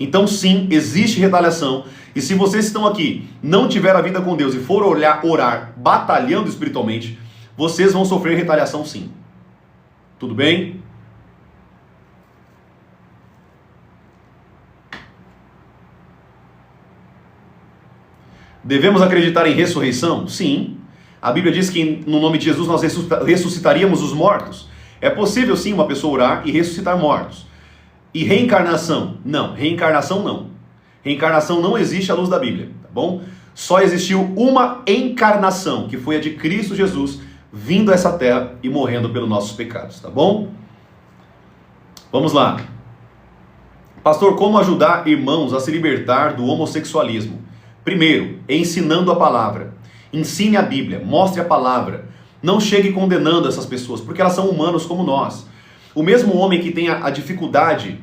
Então sim, existe retaliação. E se vocês estão aqui, não tiver a vida com Deus e for orar, batalhando espiritualmente, vocês vão sofrer retaliação sim. Tudo bem? Devemos acreditar em ressurreição? Sim. A Bíblia diz que no nome de Jesus nós ressuscitaríamos os mortos. É possível sim uma pessoa orar e ressuscitar mortos. E reencarnação? Não, reencarnação não. Reencarnação não existe à luz da Bíblia, tá bom? Só existiu uma encarnação, que foi a de Cristo Jesus, vindo a essa terra e morrendo pelos nossos pecados, tá bom? Vamos lá. Pastor, como ajudar irmãos a se libertar do homossexualismo? Primeiro, ensinando a palavra. Ensine a Bíblia, mostre a palavra. Não chegue condenando essas pessoas, porque elas são humanos como nós. O mesmo homem que tem a dificuldade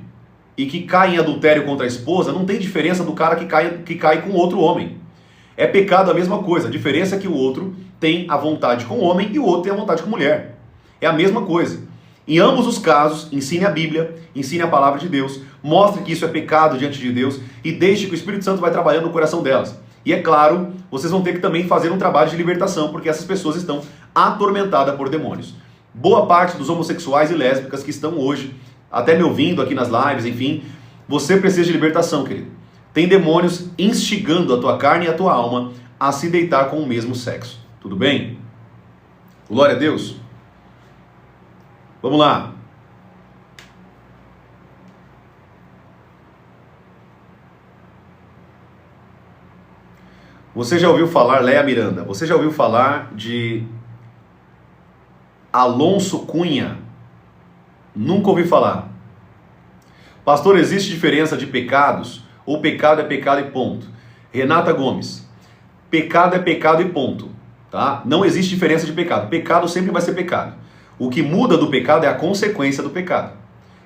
e que cai em adultério contra a esposa, não tem diferença do cara que cai com outro homem. É pecado a mesma coisa. A diferença é que o outro tem a vontade com o homem e o outro tem a vontade com a mulher. É a mesma coisa. Em ambos os casos, ensine a Bíblia, ensine a palavra de Deus, mostre que isso é pecado diante de Deus e deixe que o Espírito Santo vai trabalhando no coração delas. E é claro, vocês vão ter que também fazer um trabalho de libertação, porque essas pessoas estão atormentadas por demônios. Boa parte dos homossexuais e lésbicas que estão hoje, até me ouvindo aqui nas lives, enfim, você precisa de libertação, querido. Tem demônios instigando a tua carne e a tua alma a se deitar com o mesmo sexo. Tudo bem? Glória a Deus. Vamos lá. Você já ouviu falar, Léa Miranda, você já ouviu falar de Alonso Cunha? Nunca ouvi falar. Pastor, existe diferença de pecados? Ou pecado é pecado e ponto? Renata Gomes, pecado é pecado e ponto. Tá? Não existe diferença de pecado. Pecado sempre vai ser pecado. O que muda do pecado é a consequência do pecado.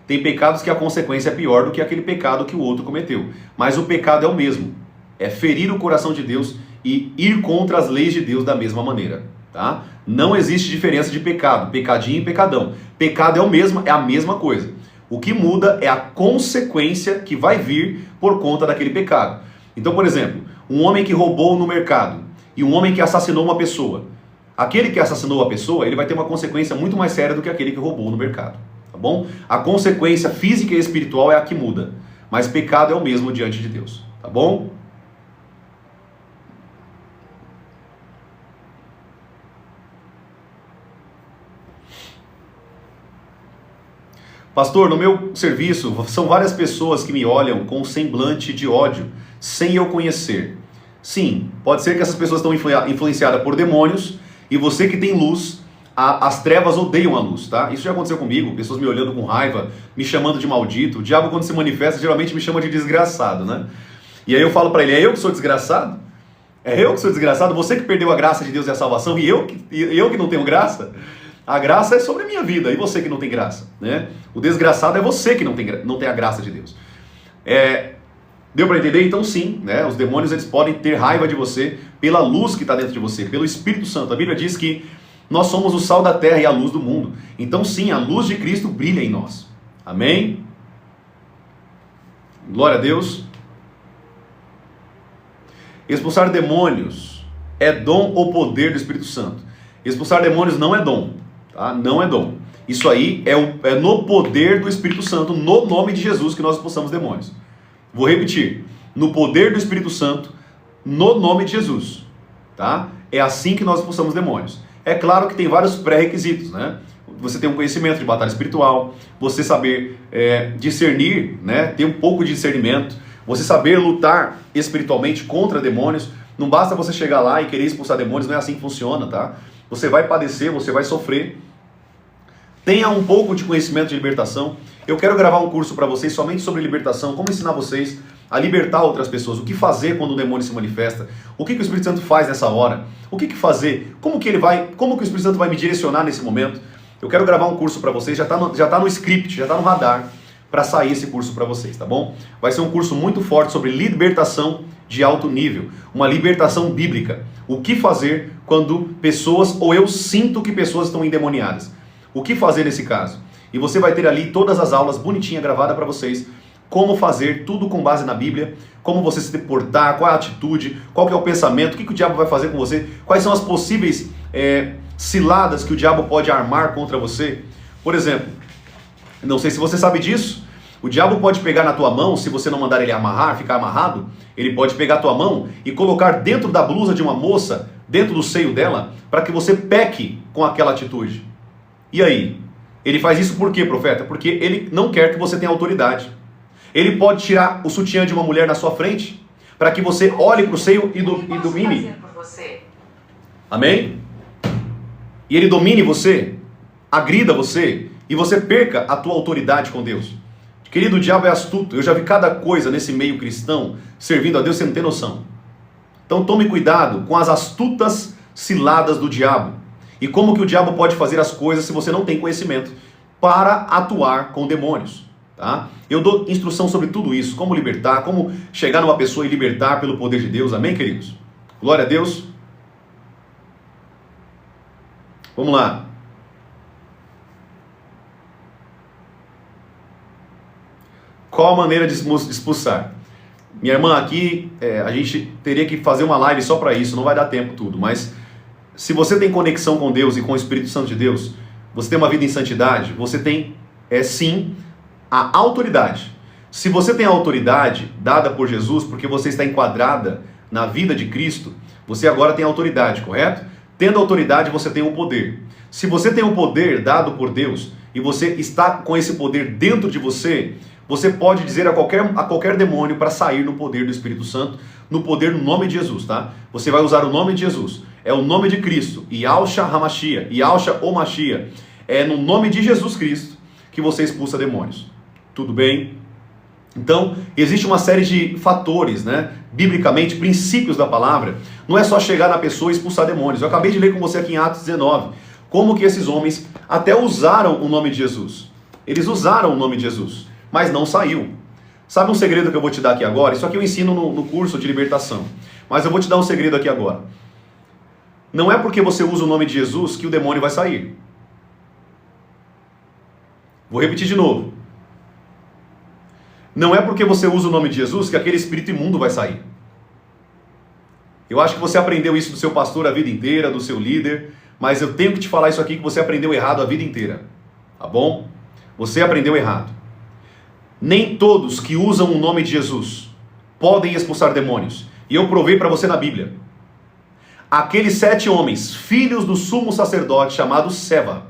Tem pecados que a consequência é pior do que aquele pecado que o outro cometeu. Mas o pecado é o mesmo. É ferir o coração de Deus e ir contra as leis de Deus da mesma maneira. Tá? Não existe diferença de pecado. Pecadinho e pecadão. Pecado é o mesmo, é a mesma coisa. O que muda é a consequência que vai vir por conta daquele pecado. Então, por exemplo, um homem que roubou no mercado e um homem que assassinou uma pessoa. Aquele que assassinou a pessoa, ele vai ter uma consequência muito mais séria do que aquele que roubou no mercado. Tá bom? A consequência física e espiritual é a que muda. Mas pecado é o mesmo diante de Deus. Tá bom? Pastor, no meu serviço são várias pessoas que me olham com um semblante de ódio, sem eu conhecer. Sim, pode ser que essas pessoas estão influenciadas por demônios, e você que tem luz, as trevas odeiam a luz, tá? Isso já aconteceu comigo, pessoas me olhando com raiva, me chamando de maldito. O diabo, quando se manifesta, geralmente me chama de desgraçado, né? E aí eu falo pra ele, é eu que sou desgraçado? É eu que sou desgraçado? Você que perdeu a graça de Deus e a salvação, e eu que não tenho graça? A graça é sobre a minha vida, e você que não tem graça, né? O desgraçado é você que não tem a graça de Deus. Deu para entender? Então sim, né? Os demônios, eles podem ter raiva de você pela luz que está dentro de você, pelo Espírito Santo. A Bíblia diz que nós somos o sal da terra e a luz do mundo. Então sim, a luz de Cristo brilha em nós. Amém? Glória a Deus. Expulsar demônios é dom ou poder do Espírito Santo? Expulsar demônios não é dom, tá? Não é dom. Isso aí é no poder do Espírito Santo, no nome de Jesus, que nós expulsamos demônios. Vou repetir. No poder do Espírito Santo, no nome de Jesus. Tá? É assim que nós expulsamos demônios. É claro que tem vários pré-requisitos, né? Você tem um conhecimento de batalha espiritual, você saber discernir, né? Ter um pouco de discernimento, você saber lutar espiritualmente contra demônios. Não basta você chegar lá e querer expulsar demônios, não é assim que funciona, tá? Você vai padecer, você vai sofrer. Tenha um pouco de conhecimento de libertação. Eu quero gravar um curso para vocês somente sobre libertação, como ensinar vocês a libertar outras pessoas, o que fazer quando o demônio se manifesta, o que o Espírito Santo faz nessa hora, o que fazer, como que o Espírito Santo vai me direcionar nesse momento. Eu quero gravar um curso para vocês, já está no script, já está no radar para sair esse curso para vocês, tá bom? Vai ser um curso muito forte sobre libertação de alto nível, uma libertação bíblica. O que fazer quando pessoas, ou eu sinto que pessoas estão endemoniadas. O que fazer nesse caso? E você vai ter ali todas as aulas bonitinhas gravadas para vocês, como fazer, tudo com base na Bíblia, como você se portar, qual é a atitude, qual que é o pensamento, o que o diabo vai fazer com você, quais são as possíveis ciladas que o diabo pode armar contra você. Por exemplo, não sei se você sabe disso, o diabo pode pegar na tua mão, se você não mandar ele amarrar, ficar amarrado, ele pode pegar a tua mão e colocar dentro da blusa de uma moça, dentro do seio dela, para que você peque com aquela atitude. E aí? Ele faz isso por quê, profeta? Porque ele não quer que você tenha autoridade. Ele pode tirar o sutiã de uma mulher na sua frente, para que você olhe para o seio e domine. Amém? E ele domine você, agrida você, e você perca a tua autoridade com Deus. Querido, o diabo é astuto. Eu já vi cada coisa nesse meio cristão, servindo a Deus, você não tem noção. Então tome cuidado com as astutas ciladas do diabo. E como que o diabo pode fazer as coisas se você não tem conhecimento para atuar com demônios. Tá? Eu dou instrução sobre tudo isso, como libertar, como chegar numa pessoa e libertar pelo poder de Deus. Amém, queridos? Glória a Deus. Vamos lá. Qual a maneira de expulsar? Minha irmã, aqui a gente teria que fazer uma live só para isso, não vai dar tempo tudo, mas se você tem conexão com Deus e com o Espírito Santo de Deus, você tem uma vida em santidade, você tem, sim, a autoridade. Se você tem a autoridade dada por Jesus, porque você está enquadrada na vida de Cristo, você agora tem autoridade, correto? Tendo autoridade, você tem o poder. Se você tem o poder dado por Deus, e você está com esse poder dentro de você, Você pode dizer a qualquer demônio para sair no poder do Espírito Santo, no poder no nome de Jesus, tá? Você vai usar o nome de Jesus. É o nome de Cristo. Yahushua HaMashiach, Yahushua o Mashiach. É no nome de Jesus Cristo que você expulsa demônios. Tudo bem? Então, existe uma série de fatores, né? Biblicamente, princípios da palavra. Não é só chegar na pessoa e expulsar demônios. Eu acabei de ler com você aqui em Atos 19, como que esses homens até usaram o nome de Jesus. Eles usaram o nome de Jesus, mas não saiu. Sabe um segredo que eu vou te dar aqui agora? Isso aqui eu ensino no curso de libertação. Mas eu vou te dar um segredo aqui agora. Não é porque você usa o nome de Jesus que o demônio vai sair. Vou repetir de novo. Não é porque você usa o nome de Jesus que aquele espírito imundo vai sair. Eu acho que você aprendeu isso do seu pastor a vida inteira, do seu líder, mas eu tenho que te falar isso aqui que você aprendeu errado a vida inteira. Tá bom? Você aprendeu errado. Nem todos que usam o nome de Jesus podem expulsar demônios. E eu provei para você na Bíblia. Aqueles 7 homens, filhos do sumo sacerdote chamado Seva,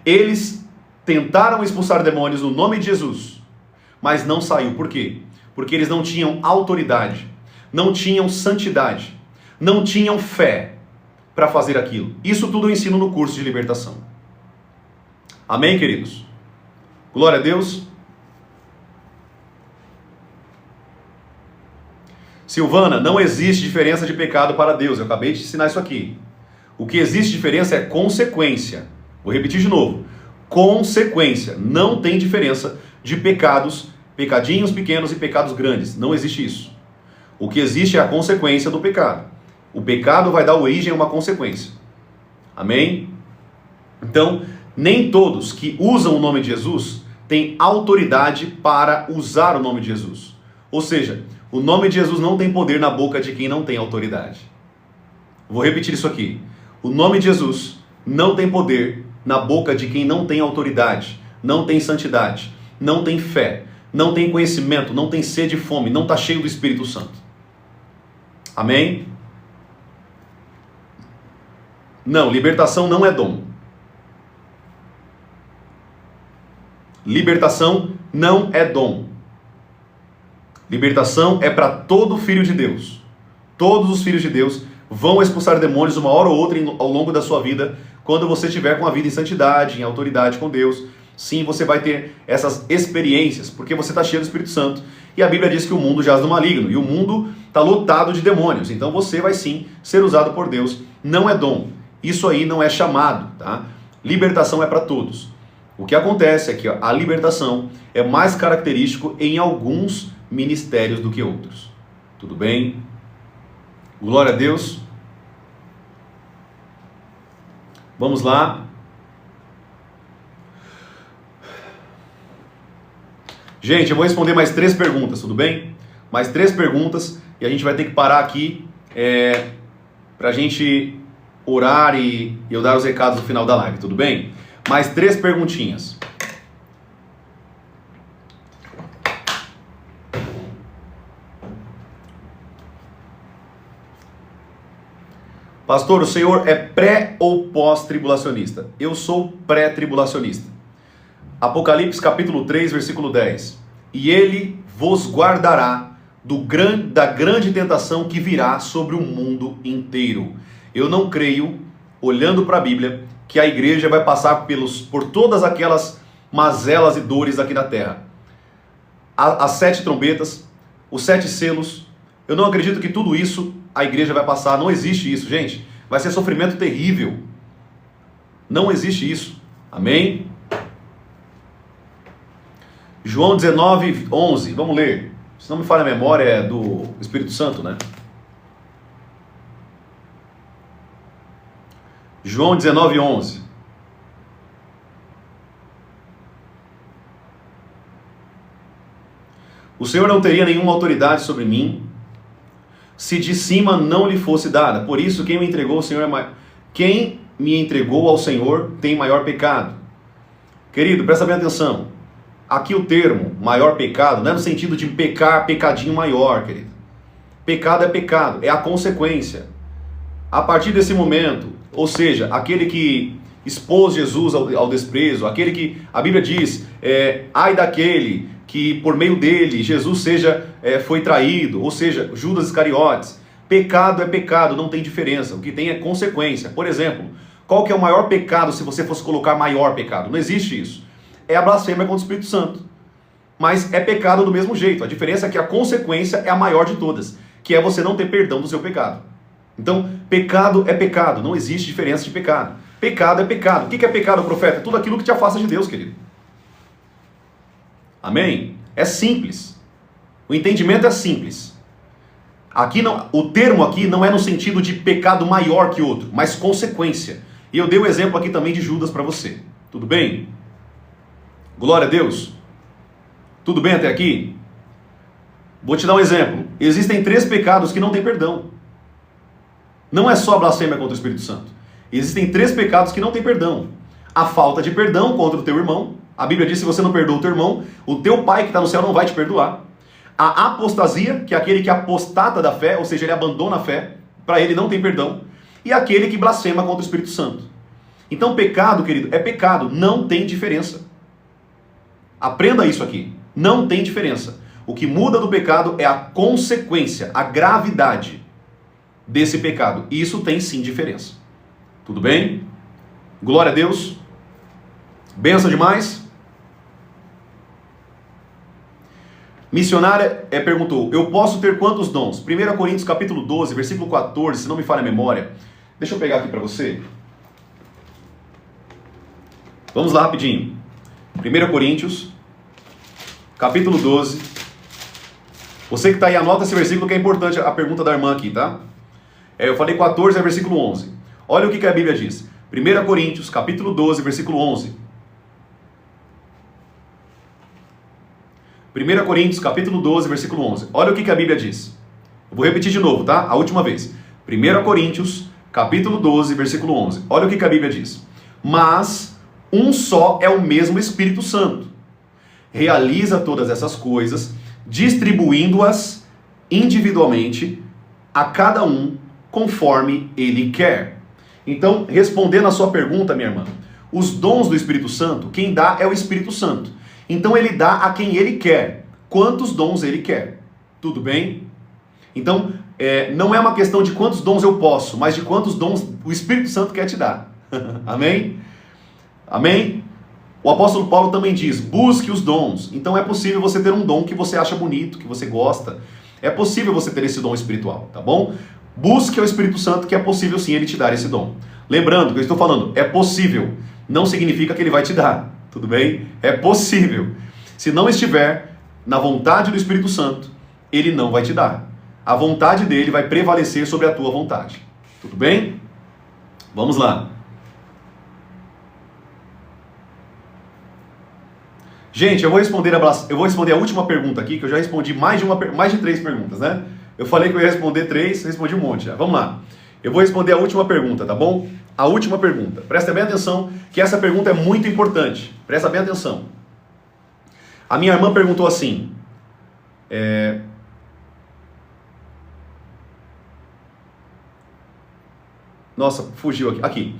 eles tentaram expulsar demônios no nome de Jesus, mas não saiu. Por quê? Porque eles não tinham autoridade, não tinham santidade, não tinham fé para fazer aquilo. Isso tudo eu ensino no curso de libertação. Amém, queridos? Glória a Deus. Silvana, não existe diferença de pecado para Deus. Eu acabei de ensinar isso aqui. O que existe diferença é consequência. Vou repetir de novo. Consequência. Não tem diferença de pecados, pecadinhos pequenos e pecados grandes. Não existe isso. O que existe é a consequência do pecado. O pecado vai dar origem a uma consequência. Amém? Então, nem todos que usam o nome de Jesus têm autoridade para usar o nome de Jesus. Ou seja, o nome de Jesus não tem poder na boca de quem não tem autoridade. Vou repetir isso aqui. O nome de Jesus não tem poder na boca de quem não tem autoridade, não tem santidade, não tem fé, não tem conhecimento, não tem sede e fome, não está cheio do Espírito Santo. Amém? Não, libertação não é dom. Libertação não é dom. Libertação é para todo filho de Deus. Todos os filhos de Deus vão expulsar demônios uma hora ou outra ao longo da sua vida, quando você estiver com a vida em santidade, em autoridade com Deus. Sim, você vai ter essas experiências, porque você está cheio do Espírito Santo. E a Bíblia diz que o mundo jaz no maligno, e o mundo está lotado de demônios. Então você vai sim ser usado por Deus. Não é dom. Isso aí não é chamado, tá? Libertação é para todos. O que acontece é que a libertação é mais característico em alguns ministérios do que outros. Tudo bem? Glória a Deus. Vamos lá. Gente, eu vou responder mais 3 perguntas, tudo bem? Mais 3 perguntas e a gente vai ter que parar aqui para a gente orar e eu dar os recados no final da live, tudo bem? Mais 3 perguntinhas. Pastor, o senhor é pré ou pós-tribulacionista? Eu sou pré-tribulacionista. Apocalipse capítulo 3, versículo 10. E ele vos guardará da grande tentação que virá sobre o mundo inteiro. Eu não creio, olhando para a Bíblia, que a igreja vai passar por todas aquelas mazelas e dores aqui na terra. As 7 trombetas, os 7 selos. Eu não acredito que tudo isso a igreja vai passar. Não existe isso, gente. Vai ser sofrimento terrível. Não existe isso. Amém? João 19, 11. Vamos ler. Se não me falha a memória, é do Espírito Santo, né? João 19, 11. O Senhor não teria nenhuma autoridade sobre mim se de cima não lhe fosse dada. Por isso, quem me entregou ao Senhor quem me entregou ao Senhor tem maior pecado. Querido, presta bem atenção. Aqui o termo maior pecado não é no sentido de pecar, pecadinho maior, querido. Pecado é pecado, é a consequência. A partir desse momento, ou seja, aquele que expôs Jesus ao desprezo, aquele que a Bíblia diz, ai daquele que por meio dele Jesus foi traído, ou seja, Judas Iscariotes. Pecado é pecado, não tem diferença, o que tem é consequência. Por exemplo, qual que é o maior pecado se você fosse colocar maior pecado? Não existe isso. É a blasfêmia contra o Espírito Santo. Mas é pecado do mesmo jeito, a diferença é que a consequência é a maior de todas, que é você não ter perdão do seu pecado. Então, pecado é pecado, não existe diferença de pecado. Pecado é pecado. O que é pecado, profeta? É tudo aquilo que te afasta de Deus, querido. Amém? É simples. O entendimento é simples. Aqui não, o termo aqui não é no sentido de pecado maior que outro, mas consequência. E eu dei o exemplo aqui também de Judas para você. Tudo bem? Glória a Deus. Tudo bem até aqui? Vou te dar um exemplo. Existem 3 pecados que não têm perdão. Não é só a blasfêmia contra o Espírito Santo. Existem 3 pecados que não têm perdão. A falta de perdão contra o teu irmão. A Bíblia diz que se você não perdoa o teu irmão, o teu pai que está no céu não vai te perdoar. A apostasia, que é aquele que apostata da fé, ou seja, ele abandona a fé, para ele não tem perdão. E aquele que blasfema contra o Espírito Santo. Então pecado, querido, é pecado, não tem diferença. Aprenda isso aqui. Não tem diferença. O que muda do pecado é a consequência, a gravidade desse pecado. E isso tem sim diferença. Tudo bem? Glória a Deus. Benção demais. Missionária perguntou, eu posso ter quantos dons? 1 Coríntios capítulo 12, versículo 14, se não me falha a memória. Deixa eu pegar aqui para você. Vamos lá rapidinho. 1 Coríntios capítulo 12. Você que está aí, anota esse versículo que é importante, a pergunta da irmã aqui, tá? Eu falei 14, é versículo 11. Olha o que a Bíblia diz. 1 Coríntios, capítulo 12, versículo 11. 1 Coríntios, capítulo 12, versículo 11. Olha o que a Bíblia diz. Eu vou repetir de novo, tá? A última vez. 1 Coríntios, capítulo 12, versículo 11. Olha o que a Bíblia diz. Mas um só é o mesmo Espírito Santo. Realiza todas essas coisas, distribuindo-as individualmente a cada um conforme ele quer. Então, respondendo a sua pergunta, minha irmã, os dons do Espírito Santo, quem dá é o Espírito Santo. Então ele dá a quem ele quer, quantos dons ele quer. Tudo bem? Então, não é uma questão de quantos dons eu posso, mas de quantos dons o Espírito Santo quer te dar. Amém? Amém? O apóstolo Paulo também diz, busque os dons. Então é possível você ter um dom que você acha bonito, que você gosta. É possível você ter esse dom espiritual, tá bom? Busque o Espírito Santo, que é possível sim ele te dar esse dom. Lembrando que eu estou falando, é possível, não significa que ele vai te dar, tudo bem? É possível. Se não estiver na vontade do Espírito Santo, ele não vai te dar. A vontade dele vai prevalecer sobre a tua vontade. Tudo bem? Vamos lá. Gente, eu vou responder a última pergunta aqui, que eu já respondi mais de 3 perguntas, né? Eu falei que eu ia responder 3, respondi um monte já. Vamos lá. Eu vou responder a última pergunta, tá bom? A última pergunta. Presta bem atenção, que essa pergunta é muito importante. Presta bem atenção. A minha irmã perguntou assim... Nossa, fugiu aqui. Aqui.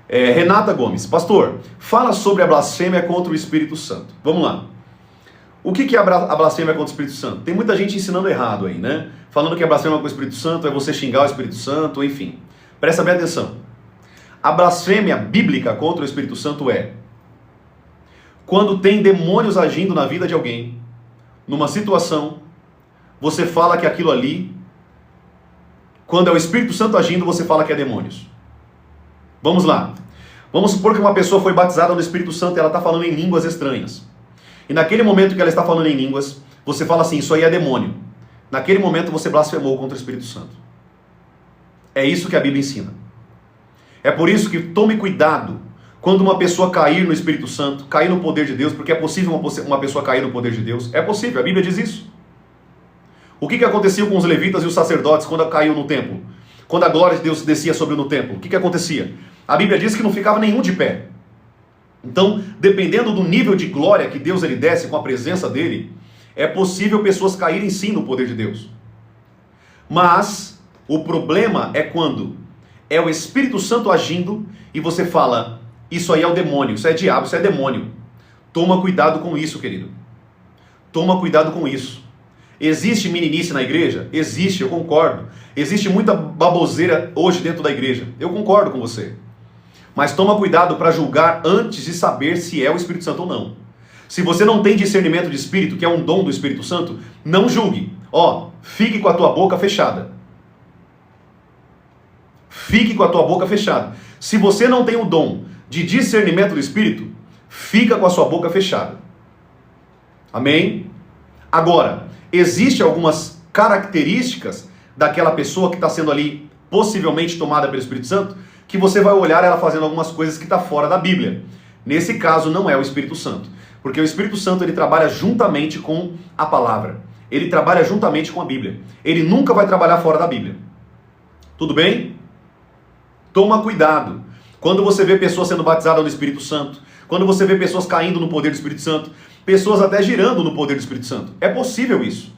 Renata Gomes. Pastor, fala sobre a blasfêmia contra o Espírito Santo. Vamos lá. O que é a blasfêmia contra o Espírito Santo? Tem muita gente ensinando errado aí, né? Falando que a blasfêmia contra o Espírito Santo é você xingar o Espírito Santo, enfim. Presta bem atenção. A blasfêmia bíblica contra o Espírito Santo é quando tem demônios agindo na vida de alguém, numa situação, você fala que aquilo ali, quando é o Espírito Santo agindo, você fala que é demônios. Vamos lá. Vamos supor que uma pessoa foi batizada no Espírito Santo e ela está falando em línguas estranhas. E naquele momento que ela está falando em línguas, você fala assim, isso aí é demônio. Naquele momento você blasfemou contra o Espírito Santo. É isso que a Bíblia ensina. É por isso que tome cuidado quando uma pessoa cair no Espírito Santo, cair no poder de Deus, porque é possível uma pessoa cair no poder de Deus. É possível, a Bíblia diz isso. O que acontecia com os levitas e os sacerdotes quando caiu no templo? Quando a glória de Deus descia sobre no templo, o que acontecia? A Bíblia diz que não ficava nenhum de pé. Então, dependendo do nível de glória que Deus ele desce com a presença dele, é possível pessoas caírem sim no poder de Deus. Mas o problema é quando é o Espírito Santo agindo e você fala, Isso aí é o demônio, isso é diabo, isso é demônio. Toma cuidado com isso, querido. Toma cuidado com isso. Existe meninice na igreja? Existe, eu concordo. Existe muita baboseira hoje dentro da igreja. Eu concordo com você. Mas toma cuidado para julgar antes de saber se é o Espírito Santo ou não. Se você não tem discernimento de espírito, que é um dom do Espírito Santo, não julgue. Fique com a tua boca fechada. Fique com a tua boca fechada. Se você não tem o dom de discernimento do Espírito, fica com a sua boca fechada. Amém? Agora, existem algumas características daquela pessoa que está sendo ali possivelmente tomada pelo Espírito Santo, que você vai olhar ela fazendo algumas coisas que está fora da Bíblia. Nesse caso, não é o Espírito Santo. Porque o Espírito Santo, ele trabalha juntamente com a palavra. Ele trabalha juntamente com a Bíblia. Ele nunca vai trabalhar fora da Bíblia. Tudo bem? Toma cuidado. Quando você vê pessoas sendo batizadas no Espírito Santo, quando você vê pessoas caindo no poder do Espírito Santo, pessoas até girando no poder do Espírito Santo. É possível isso.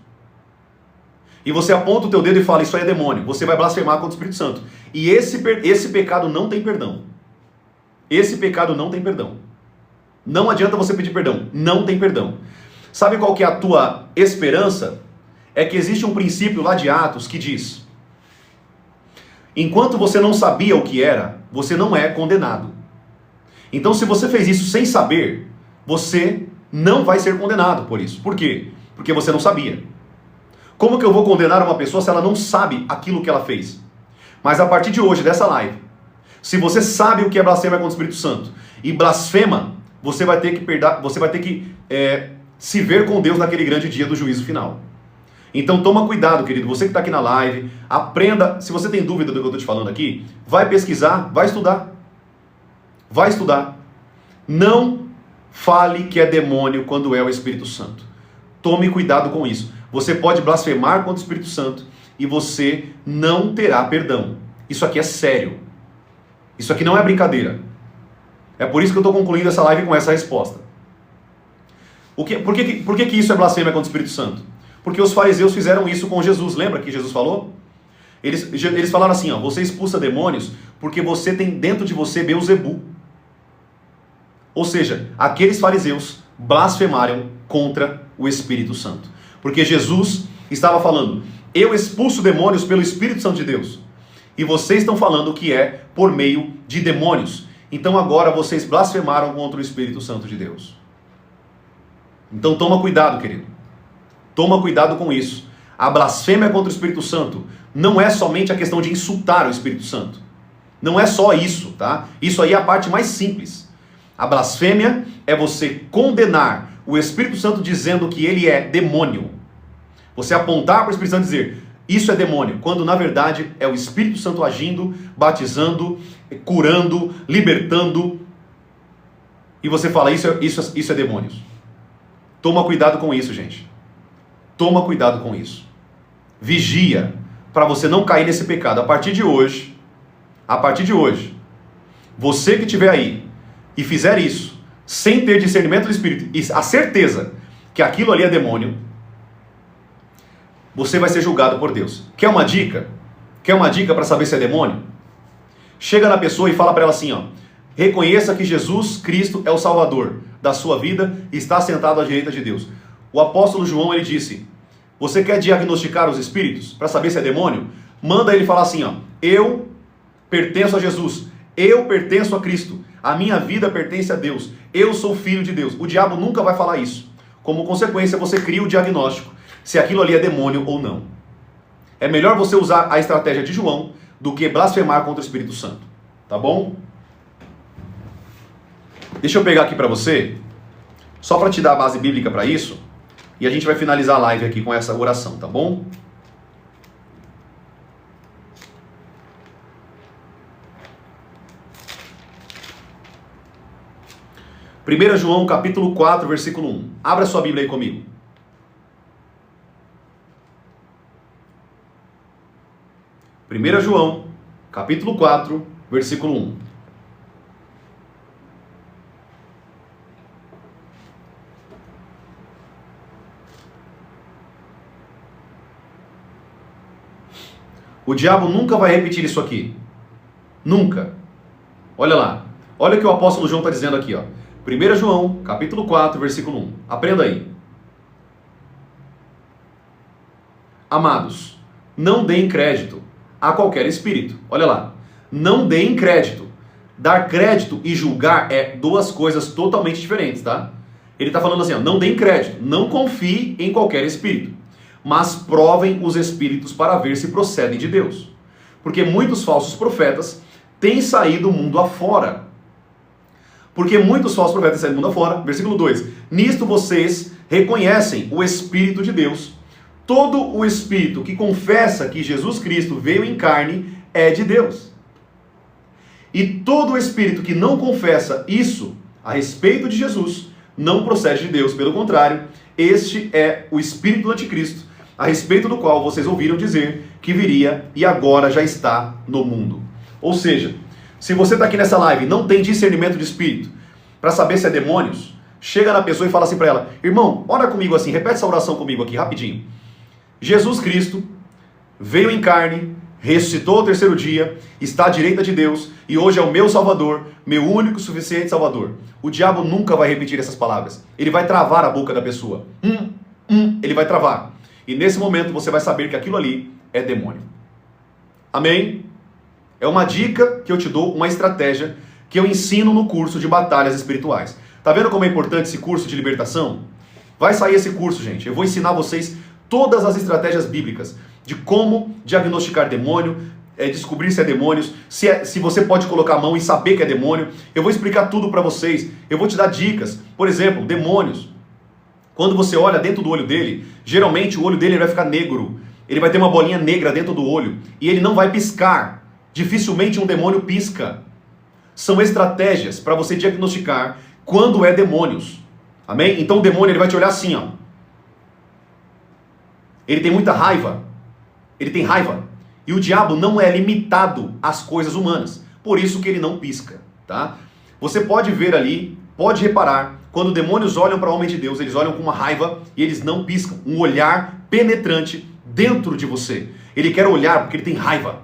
E você aponta o teu dedo e fala, isso aí é demônio. Você vai blasfemar contra o Espírito Santo. E esse pecado não tem perdão. Esse pecado não tem perdão. Não adianta você pedir perdão. Não tem perdão. Sabe qual que é a tua esperança? É que existe um princípio lá de Atos que diz: enquanto você não sabia o que era, você não é condenado. Então, se você fez isso sem saber, você não vai ser condenado por isso. Por quê? Porque você não sabia. Como que eu vou condenar uma pessoa se ela não sabe aquilo que ela fez? Mas a partir de hoje, dessa live, se você sabe o que é blasfêmia contra o Espírito Santo e blasfema, você vai ter que se ver com Deus naquele grande dia do juízo final. Então toma cuidado, querido, você que está aqui na live, aprenda, se você tem dúvida do que eu estou te falando aqui, vai pesquisar, vai estudar. Vai estudar. Não fale que é demônio quando é o Espírito Santo. Tome cuidado com isso. Você pode blasfemar contra o Espírito Santo e você não terá perdão. Isso aqui é sério. Isso aqui não é brincadeira. É por isso que eu estou concluindo essa live com essa resposta. Por que isso é blasfêmia contra o Espírito Santo? Porque os fariseus fizeram isso com Jesus. Lembra que Jesus falou? Eles falaram assim, você expulsa demônios porque você tem dentro de você Beelzebu. Ou seja, aqueles fariseus blasfemaram contra o Espírito Santo. Porque Jesus estava falando, eu expulso demônios pelo Espírito Santo de Deus. E vocês estão falando que é por meio de demônios. Então agora vocês blasfemaram contra o Espírito Santo de Deus. Então toma cuidado, querido. Toma cuidado com isso. A blasfêmia contra o Espírito Santo não é somente a questão de insultar o Espírito Santo. Não é só isso, tá? Isso aí é a parte mais simples. A blasfêmia é você condenar o Espírito Santo dizendo que ele é demônio. Você apontar para o Espírito Santo e dizer, isso é demônio, quando na verdade é o Espírito Santo agindo, batizando, curando, libertando. E você fala, isso é demônios. Toma cuidado com isso, gente. Toma cuidado com isso. Vigia para você não cair nesse pecado. A partir de hoje, você que estiver aí e fizer isso, sem ter discernimento do Espírito e a certeza que aquilo ali é demônio, você vai ser julgado por Deus. Quer uma dica? Quer uma dica para saber se é demônio? Chega na pessoa e fala para ela assim, reconheça que Jesus Cristo é o Salvador da sua vida e está sentado à direita de Deus. O apóstolo João, ele disse, você quer diagnosticar os espíritos para saber se é demônio? Manda ele falar assim, eu pertenço a Jesus, eu pertenço a Cristo, a minha vida pertence a Deus, eu sou filho de Deus. O diabo nunca vai falar isso. Como consequência, você cria o diagnóstico, se aquilo ali é demônio ou não. É melhor você usar a estratégia de João do que blasfemar contra o Espírito Santo. Tá bom? Deixa eu pegar aqui para você, só para te dar a base bíblica para isso, e a gente vai finalizar a live aqui com essa oração, tá bom? Primeiro João capítulo 4, versículo 1. Abra sua Bíblia aí comigo. Primeiro João capítulo 4, versículo 1. O diabo nunca vai repetir isso aqui. Nunca. Olha lá. Olha o que o apóstolo João está dizendo aqui, ó. 1 João, capítulo 4, versículo 1. Aprenda aí. Amados, não deem crédito a qualquer espírito. Olha lá. Não deem crédito. Dar crédito e julgar é duas coisas totalmente diferentes, tá? Ele está falando assim, ó, não deem crédito. Não confie em qualquer espírito. Mas provem os espíritos para ver se procedem de Deus. Porque muitos falsos profetas têm saído mundo afora. Porque muitos falsos profetas têm saído mundo afora. Versículo 2. Nisto vocês reconhecem o Espírito de Deus. Todo o Espírito que confessa que Jesus Cristo veio em carne é de Deus. E todo o Espírito que não confessa isso a respeito de Jesus não procede de Deus. Pelo contrário, este é o Espírito do Anticristo, a respeito do qual vocês ouviram dizer que viria e agora já está no mundo. Ou seja, se você está aqui nessa live e não tem discernimento de espírito para saber se é demônios, chega na pessoa e fala assim para ela, irmão, ora comigo assim, repete essa oração comigo aqui, rapidinho. Jesus Cristo veio em carne, ressuscitou ao terceiro dia, está à direita de Deus e hoje é o meu Salvador, meu único e suficiente Salvador. O diabo nunca vai repetir essas palavras. Ele vai travar a boca da pessoa. Ele vai travar. E nesse momento você vai saber que aquilo ali é demônio. Amém? É uma dica que eu te dou, uma estratégia que eu ensino no curso de batalhas espirituais. Tá vendo como é importante esse curso de libertação? Vai sair esse curso, gente. Eu vou ensinar vocês todas as estratégias bíblicas de como diagnosticar demônio, descobrir se é demônios, se você pode colocar a mão e saber que é demônio. Eu vou explicar tudo para vocês. Eu vou te dar dicas. Por exemplo, demônios. Quando você olha dentro do olho dele, geralmente o olho dele vai ficar negro. Ele vai ter uma bolinha negra dentro do olho e ele não vai piscar. Dificilmente um demônio pisca. São estratégias para você diagnosticar quando é demônios. Amém? Então o demônio ele vai te olhar assim, ó. Ele tem muita raiva. Ele tem raiva. E o diabo não é limitado às coisas humanas. Por isso que ele não pisca, tá? Você pode ver ali, pode reparar, quando demônios olham para o homem de Deus, eles olham com uma raiva e eles não piscam. Um olhar penetrante dentro de você. Ele quer olhar porque ele tem raiva.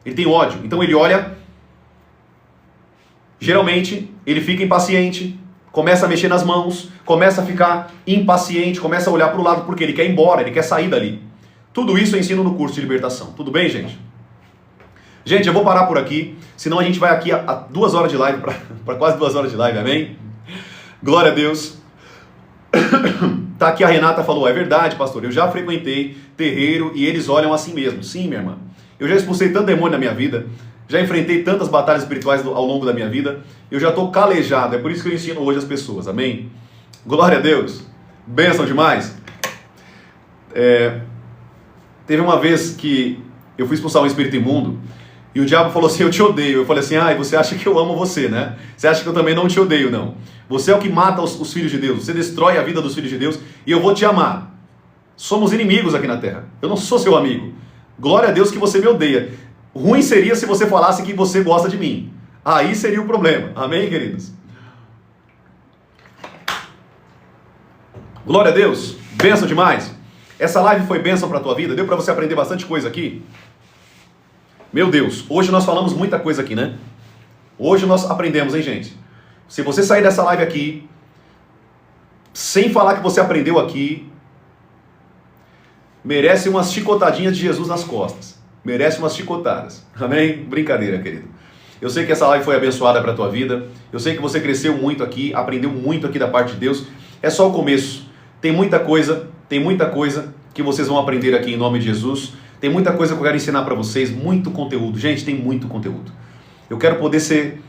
Ele tem ódio. Então ele olha. Geralmente, ele fica impaciente, começa a mexer nas mãos, começa a ficar impaciente, começa a olhar para o lado porque ele quer ir embora, ele quer sair dali. Tudo isso eu ensino no curso de libertação. Tudo bem, gente? Gente, eu vou parar por aqui, senão a gente vai aqui a 2 horas de live, para quase 2 horas de live, amém? Glória a Deus. Tá aqui a Renata falou, é verdade, pastor, eu já frequentei terreiro e eles olham assim mesmo. Sim, minha irmã. Eu já expulsei tanto demônio na minha vida, já enfrentei tantas batalhas espirituais ao longo da minha vida, eu já estou calejado, é por isso que eu ensino hoje as pessoas, amém? Glória a Deus. Bênção demais. Teve uma vez que eu fui expulsar um espírito imundo e o diabo falou assim, eu te odeio. Eu falei assim, e você acha que eu amo você, né? Você acha que eu também não te odeio, não. Você é o que mata os filhos de Deus, você destrói a vida dos filhos de Deus e eu vou te amar. Somos inimigos aqui na terra, eu não sou seu amigo. Glória a Deus que você me odeia. Ruim seria se você falasse que você gosta de mim. Aí seria o problema. Amém, queridos? Glória a Deus. Bênção demais. Essa live foi bênção para a tua vida? Deu para você aprender bastante coisa aqui? Meu Deus, hoje nós falamos muita coisa aqui, né? Hoje nós aprendemos, hein, gente? Se você sair dessa live aqui, sem falar que você aprendeu aqui, merece umas chicotadinhas de Jesus nas costas. Merece umas chicotadas. Amém? Brincadeira, querido. Eu sei que essa live foi abençoada para a tua vida. Eu sei que você cresceu muito aqui, aprendeu muito aqui da parte de Deus. É só o começo. Tem muita coisa que vocês vão aprender aqui em nome de Jesus. Tem muita coisa que eu quero ensinar para vocês, muito conteúdo. Gente, tem muito conteúdo. Eu quero poder ser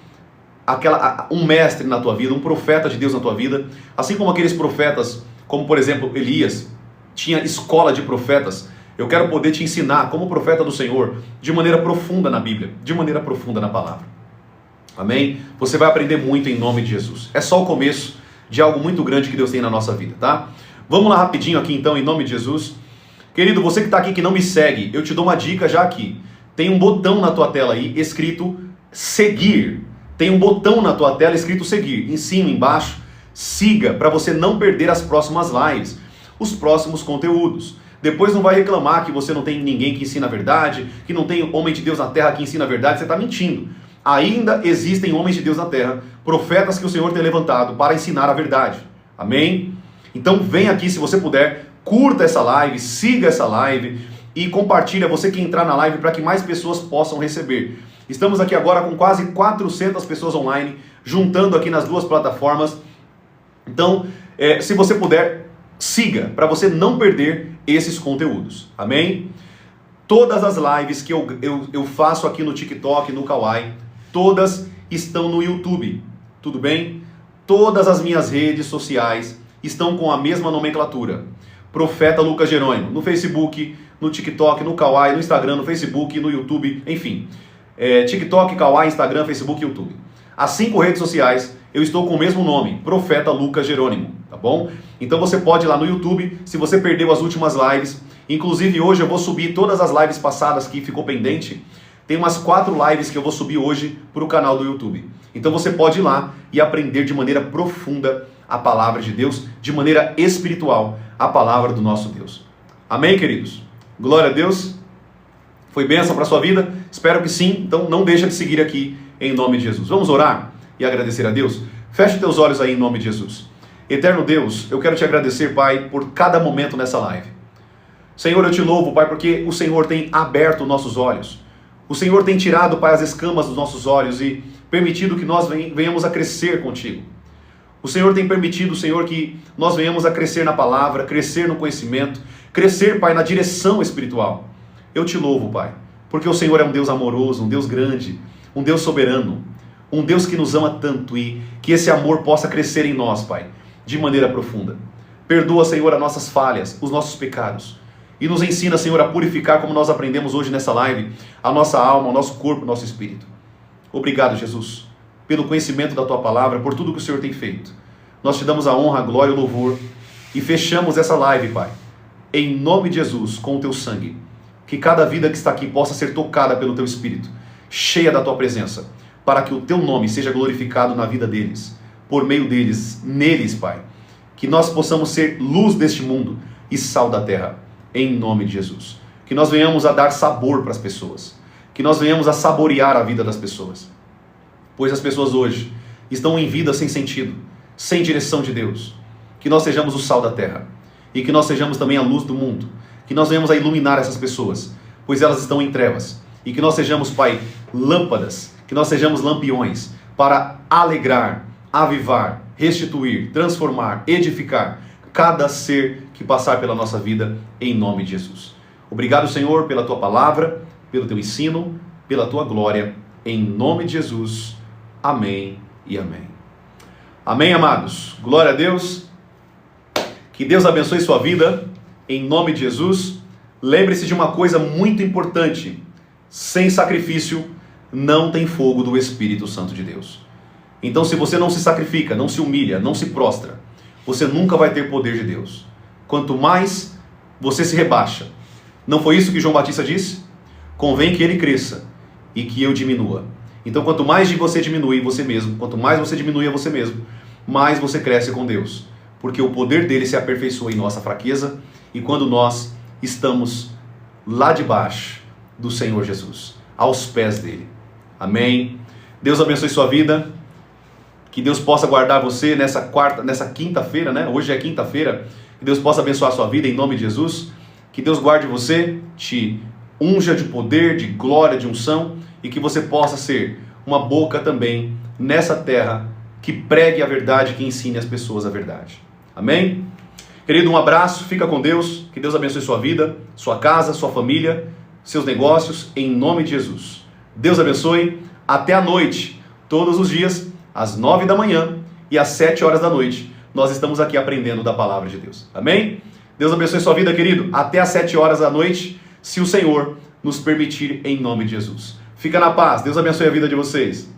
um mestre na tua vida, um profeta de Deus na tua vida. Assim como aqueles profetas, como por exemplo Elias, tinha escola de profetas. Eu quero poder te ensinar como profeta do Senhor, de maneira profunda na Bíblia, de maneira profunda na palavra. Amém? Você vai aprender muito em nome de Jesus. É só o começo de algo muito grande que Deus tem na nossa vida, tá? Vamos lá rapidinho aqui então, em nome de Jesus. Querido, você que está aqui que não me segue, eu te dou uma dica já aqui. Tem um botão na tua tela aí, escrito seguir. Tem um botão na tua tela escrito seguir. Em cima, embaixo, siga, para você não perder as próximas lives, os próximos conteúdos. Depois não vai reclamar que você não tem ninguém que ensina a verdade, que não tem homem de Deus na terra que ensina a verdade, você está mentindo. ainda existem homens de Deus na terra, profetas que o Senhor tem levantado para ensinar a verdade. Amém? Então vem aqui, se você puder, curta essa live, siga essa live e compartilha, você que entrar na live, para que mais pessoas possam receber. Estamos aqui agora com quase 400 pessoas online, juntando aqui nas duas plataformas. Então, se você puder, siga, para você não perder esses conteúdos. Amém? Todas as lives que eu faço aqui no TikTok, no Kawaii, todas estão no YouTube. Tudo bem? Todas as minhas redes sociais estão com a mesma nomenclatura. Profeta Lucas Jerônimo. No Facebook, no TikTok, no Kawaii, no Instagram, no Facebook, no YouTube, enfim. TikTok, Kawaii, Instagram, Facebook e YouTube. As 5 redes sociais, eu estou com o mesmo nome, Profeta Lucas Jerônimo, tá bom? Então você pode ir lá no YouTube, se você perdeu as últimas lives, inclusive hoje eu vou subir todas as lives passadas que ficou pendente, tem umas 4 lives que eu vou subir hoje para o canal do YouTube. Então você pode ir lá e aprender de maneira profunda a palavra de Deus, de maneira espiritual, a palavra do nosso Deus. Amém, queridos? Glória a Deus. Foi bênção para a sua vida? Espero que sim. Então não deixa de seguir aqui em nome de Jesus. Vamos orar e agradecer a Deus? Feche teus olhos aí em nome de Jesus. Eterno Deus, eu quero te agradecer, Pai, por cada momento nessa live. Senhor, eu te louvo, Pai, porque o Senhor tem aberto nossos olhos. O Senhor tem tirado, Pai, as escamas dos nossos olhos e permitido que nós venhamos a crescer contigo. O Senhor tem permitido, Senhor, que nós venhamos a crescer na palavra, crescer no conhecimento, crescer, Pai, na direção espiritual. Eu te louvo, Pai, porque o Senhor é um Deus amoroso, um Deus grande, um Deus soberano, um Deus que nos ama tanto e que esse amor possa crescer em nós, Pai, de maneira profunda. Perdoa, Senhor, as nossas falhas, os nossos pecados e nos ensina, Senhor, a purificar, como nós aprendemos hoje nessa live, a nossa alma, o nosso corpo, o nosso espírito. Obrigado, Jesus, pelo conhecimento da Tua palavra, por tudo que o Senhor tem feito. Nós te damos a honra, a glória e o louvor e fechamos essa live, Pai, em nome de Jesus, com o Teu sangue. Que cada vida que está aqui possa ser tocada pelo Teu Espírito, cheia da Tua presença, para que o Teu nome seja glorificado na vida deles, por meio deles, neles, Pai. Que nós possamos ser luz deste mundo e sal da terra, em nome de Jesus. Que nós venhamos a dar sabor para as pessoas, que nós venhamos a saborear a vida das pessoas, pois as pessoas hoje estão em vida sem sentido, sem direção de Deus. Que nós sejamos o sal da terra e que nós sejamos também a luz do mundo, que nós venhamos a iluminar essas pessoas, pois elas estão em trevas, e que nós sejamos, Pai, lâmpadas, que nós sejamos lampiões para alegrar, avivar, restituir, transformar, edificar cada ser que passar pela nossa vida, em nome de Jesus. Obrigado, Senhor, pela Tua palavra, pelo Teu ensino, pela Tua glória, em nome de Jesus. Amém e amém. Amém, amados. Glória a Deus. Que Deus abençoe sua vida, em nome de Jesus. Lembre-se de uma coisa muito importante: sem sacrifício não tem fogo do Espírito Santo de Deus. Então, se você não se sacrifica, não se humilha, não se prostra, você nunca vai ter poder de Deus. Quanto mais você se rebaixa. Não foi isso que João Batista disse? Convém que ele cresça e que eu diminua. Então, quanto mais de você diminuir você mesmo, quanto mais você diminui a você mesmo, mais você cresce com Deus. Porque o poder dele se aperfeiçoa em nossa fraqueza e quando nós estamos lá debaixo do Senhor Jesus, aos pés dele. Amém? Deus abençoe sua vida. Que Deus possa guardar você nessa quinta-feira, né? Hoje é quinta-feira. Que Deus possa abençoar a sua vida em nome de Jesus. Que Deus guarde você, te unja de poder, de glória, de unção. E que você possa ser uma boca também nessa terra que pregue a verdade, que ensine as pessoas a verdade. Amém? Querido, um abraço, fica com Deus. Que Deus abençoe sua vida, sua casa, sua família, seus negócios, em nome de Jesus. Deus abençoe. Até a noite, todos os dias, às 9 da manhã e às 7 horas da noite, nós estamos aqui aprendendo da palavra de Deus. Amém? Deus abençoe sua vida, querido. Até às 7 horas da noite, se o Senhor nos permitir, em nome de Jesus. Fica na paz. Deus abençoe a vida de vocês.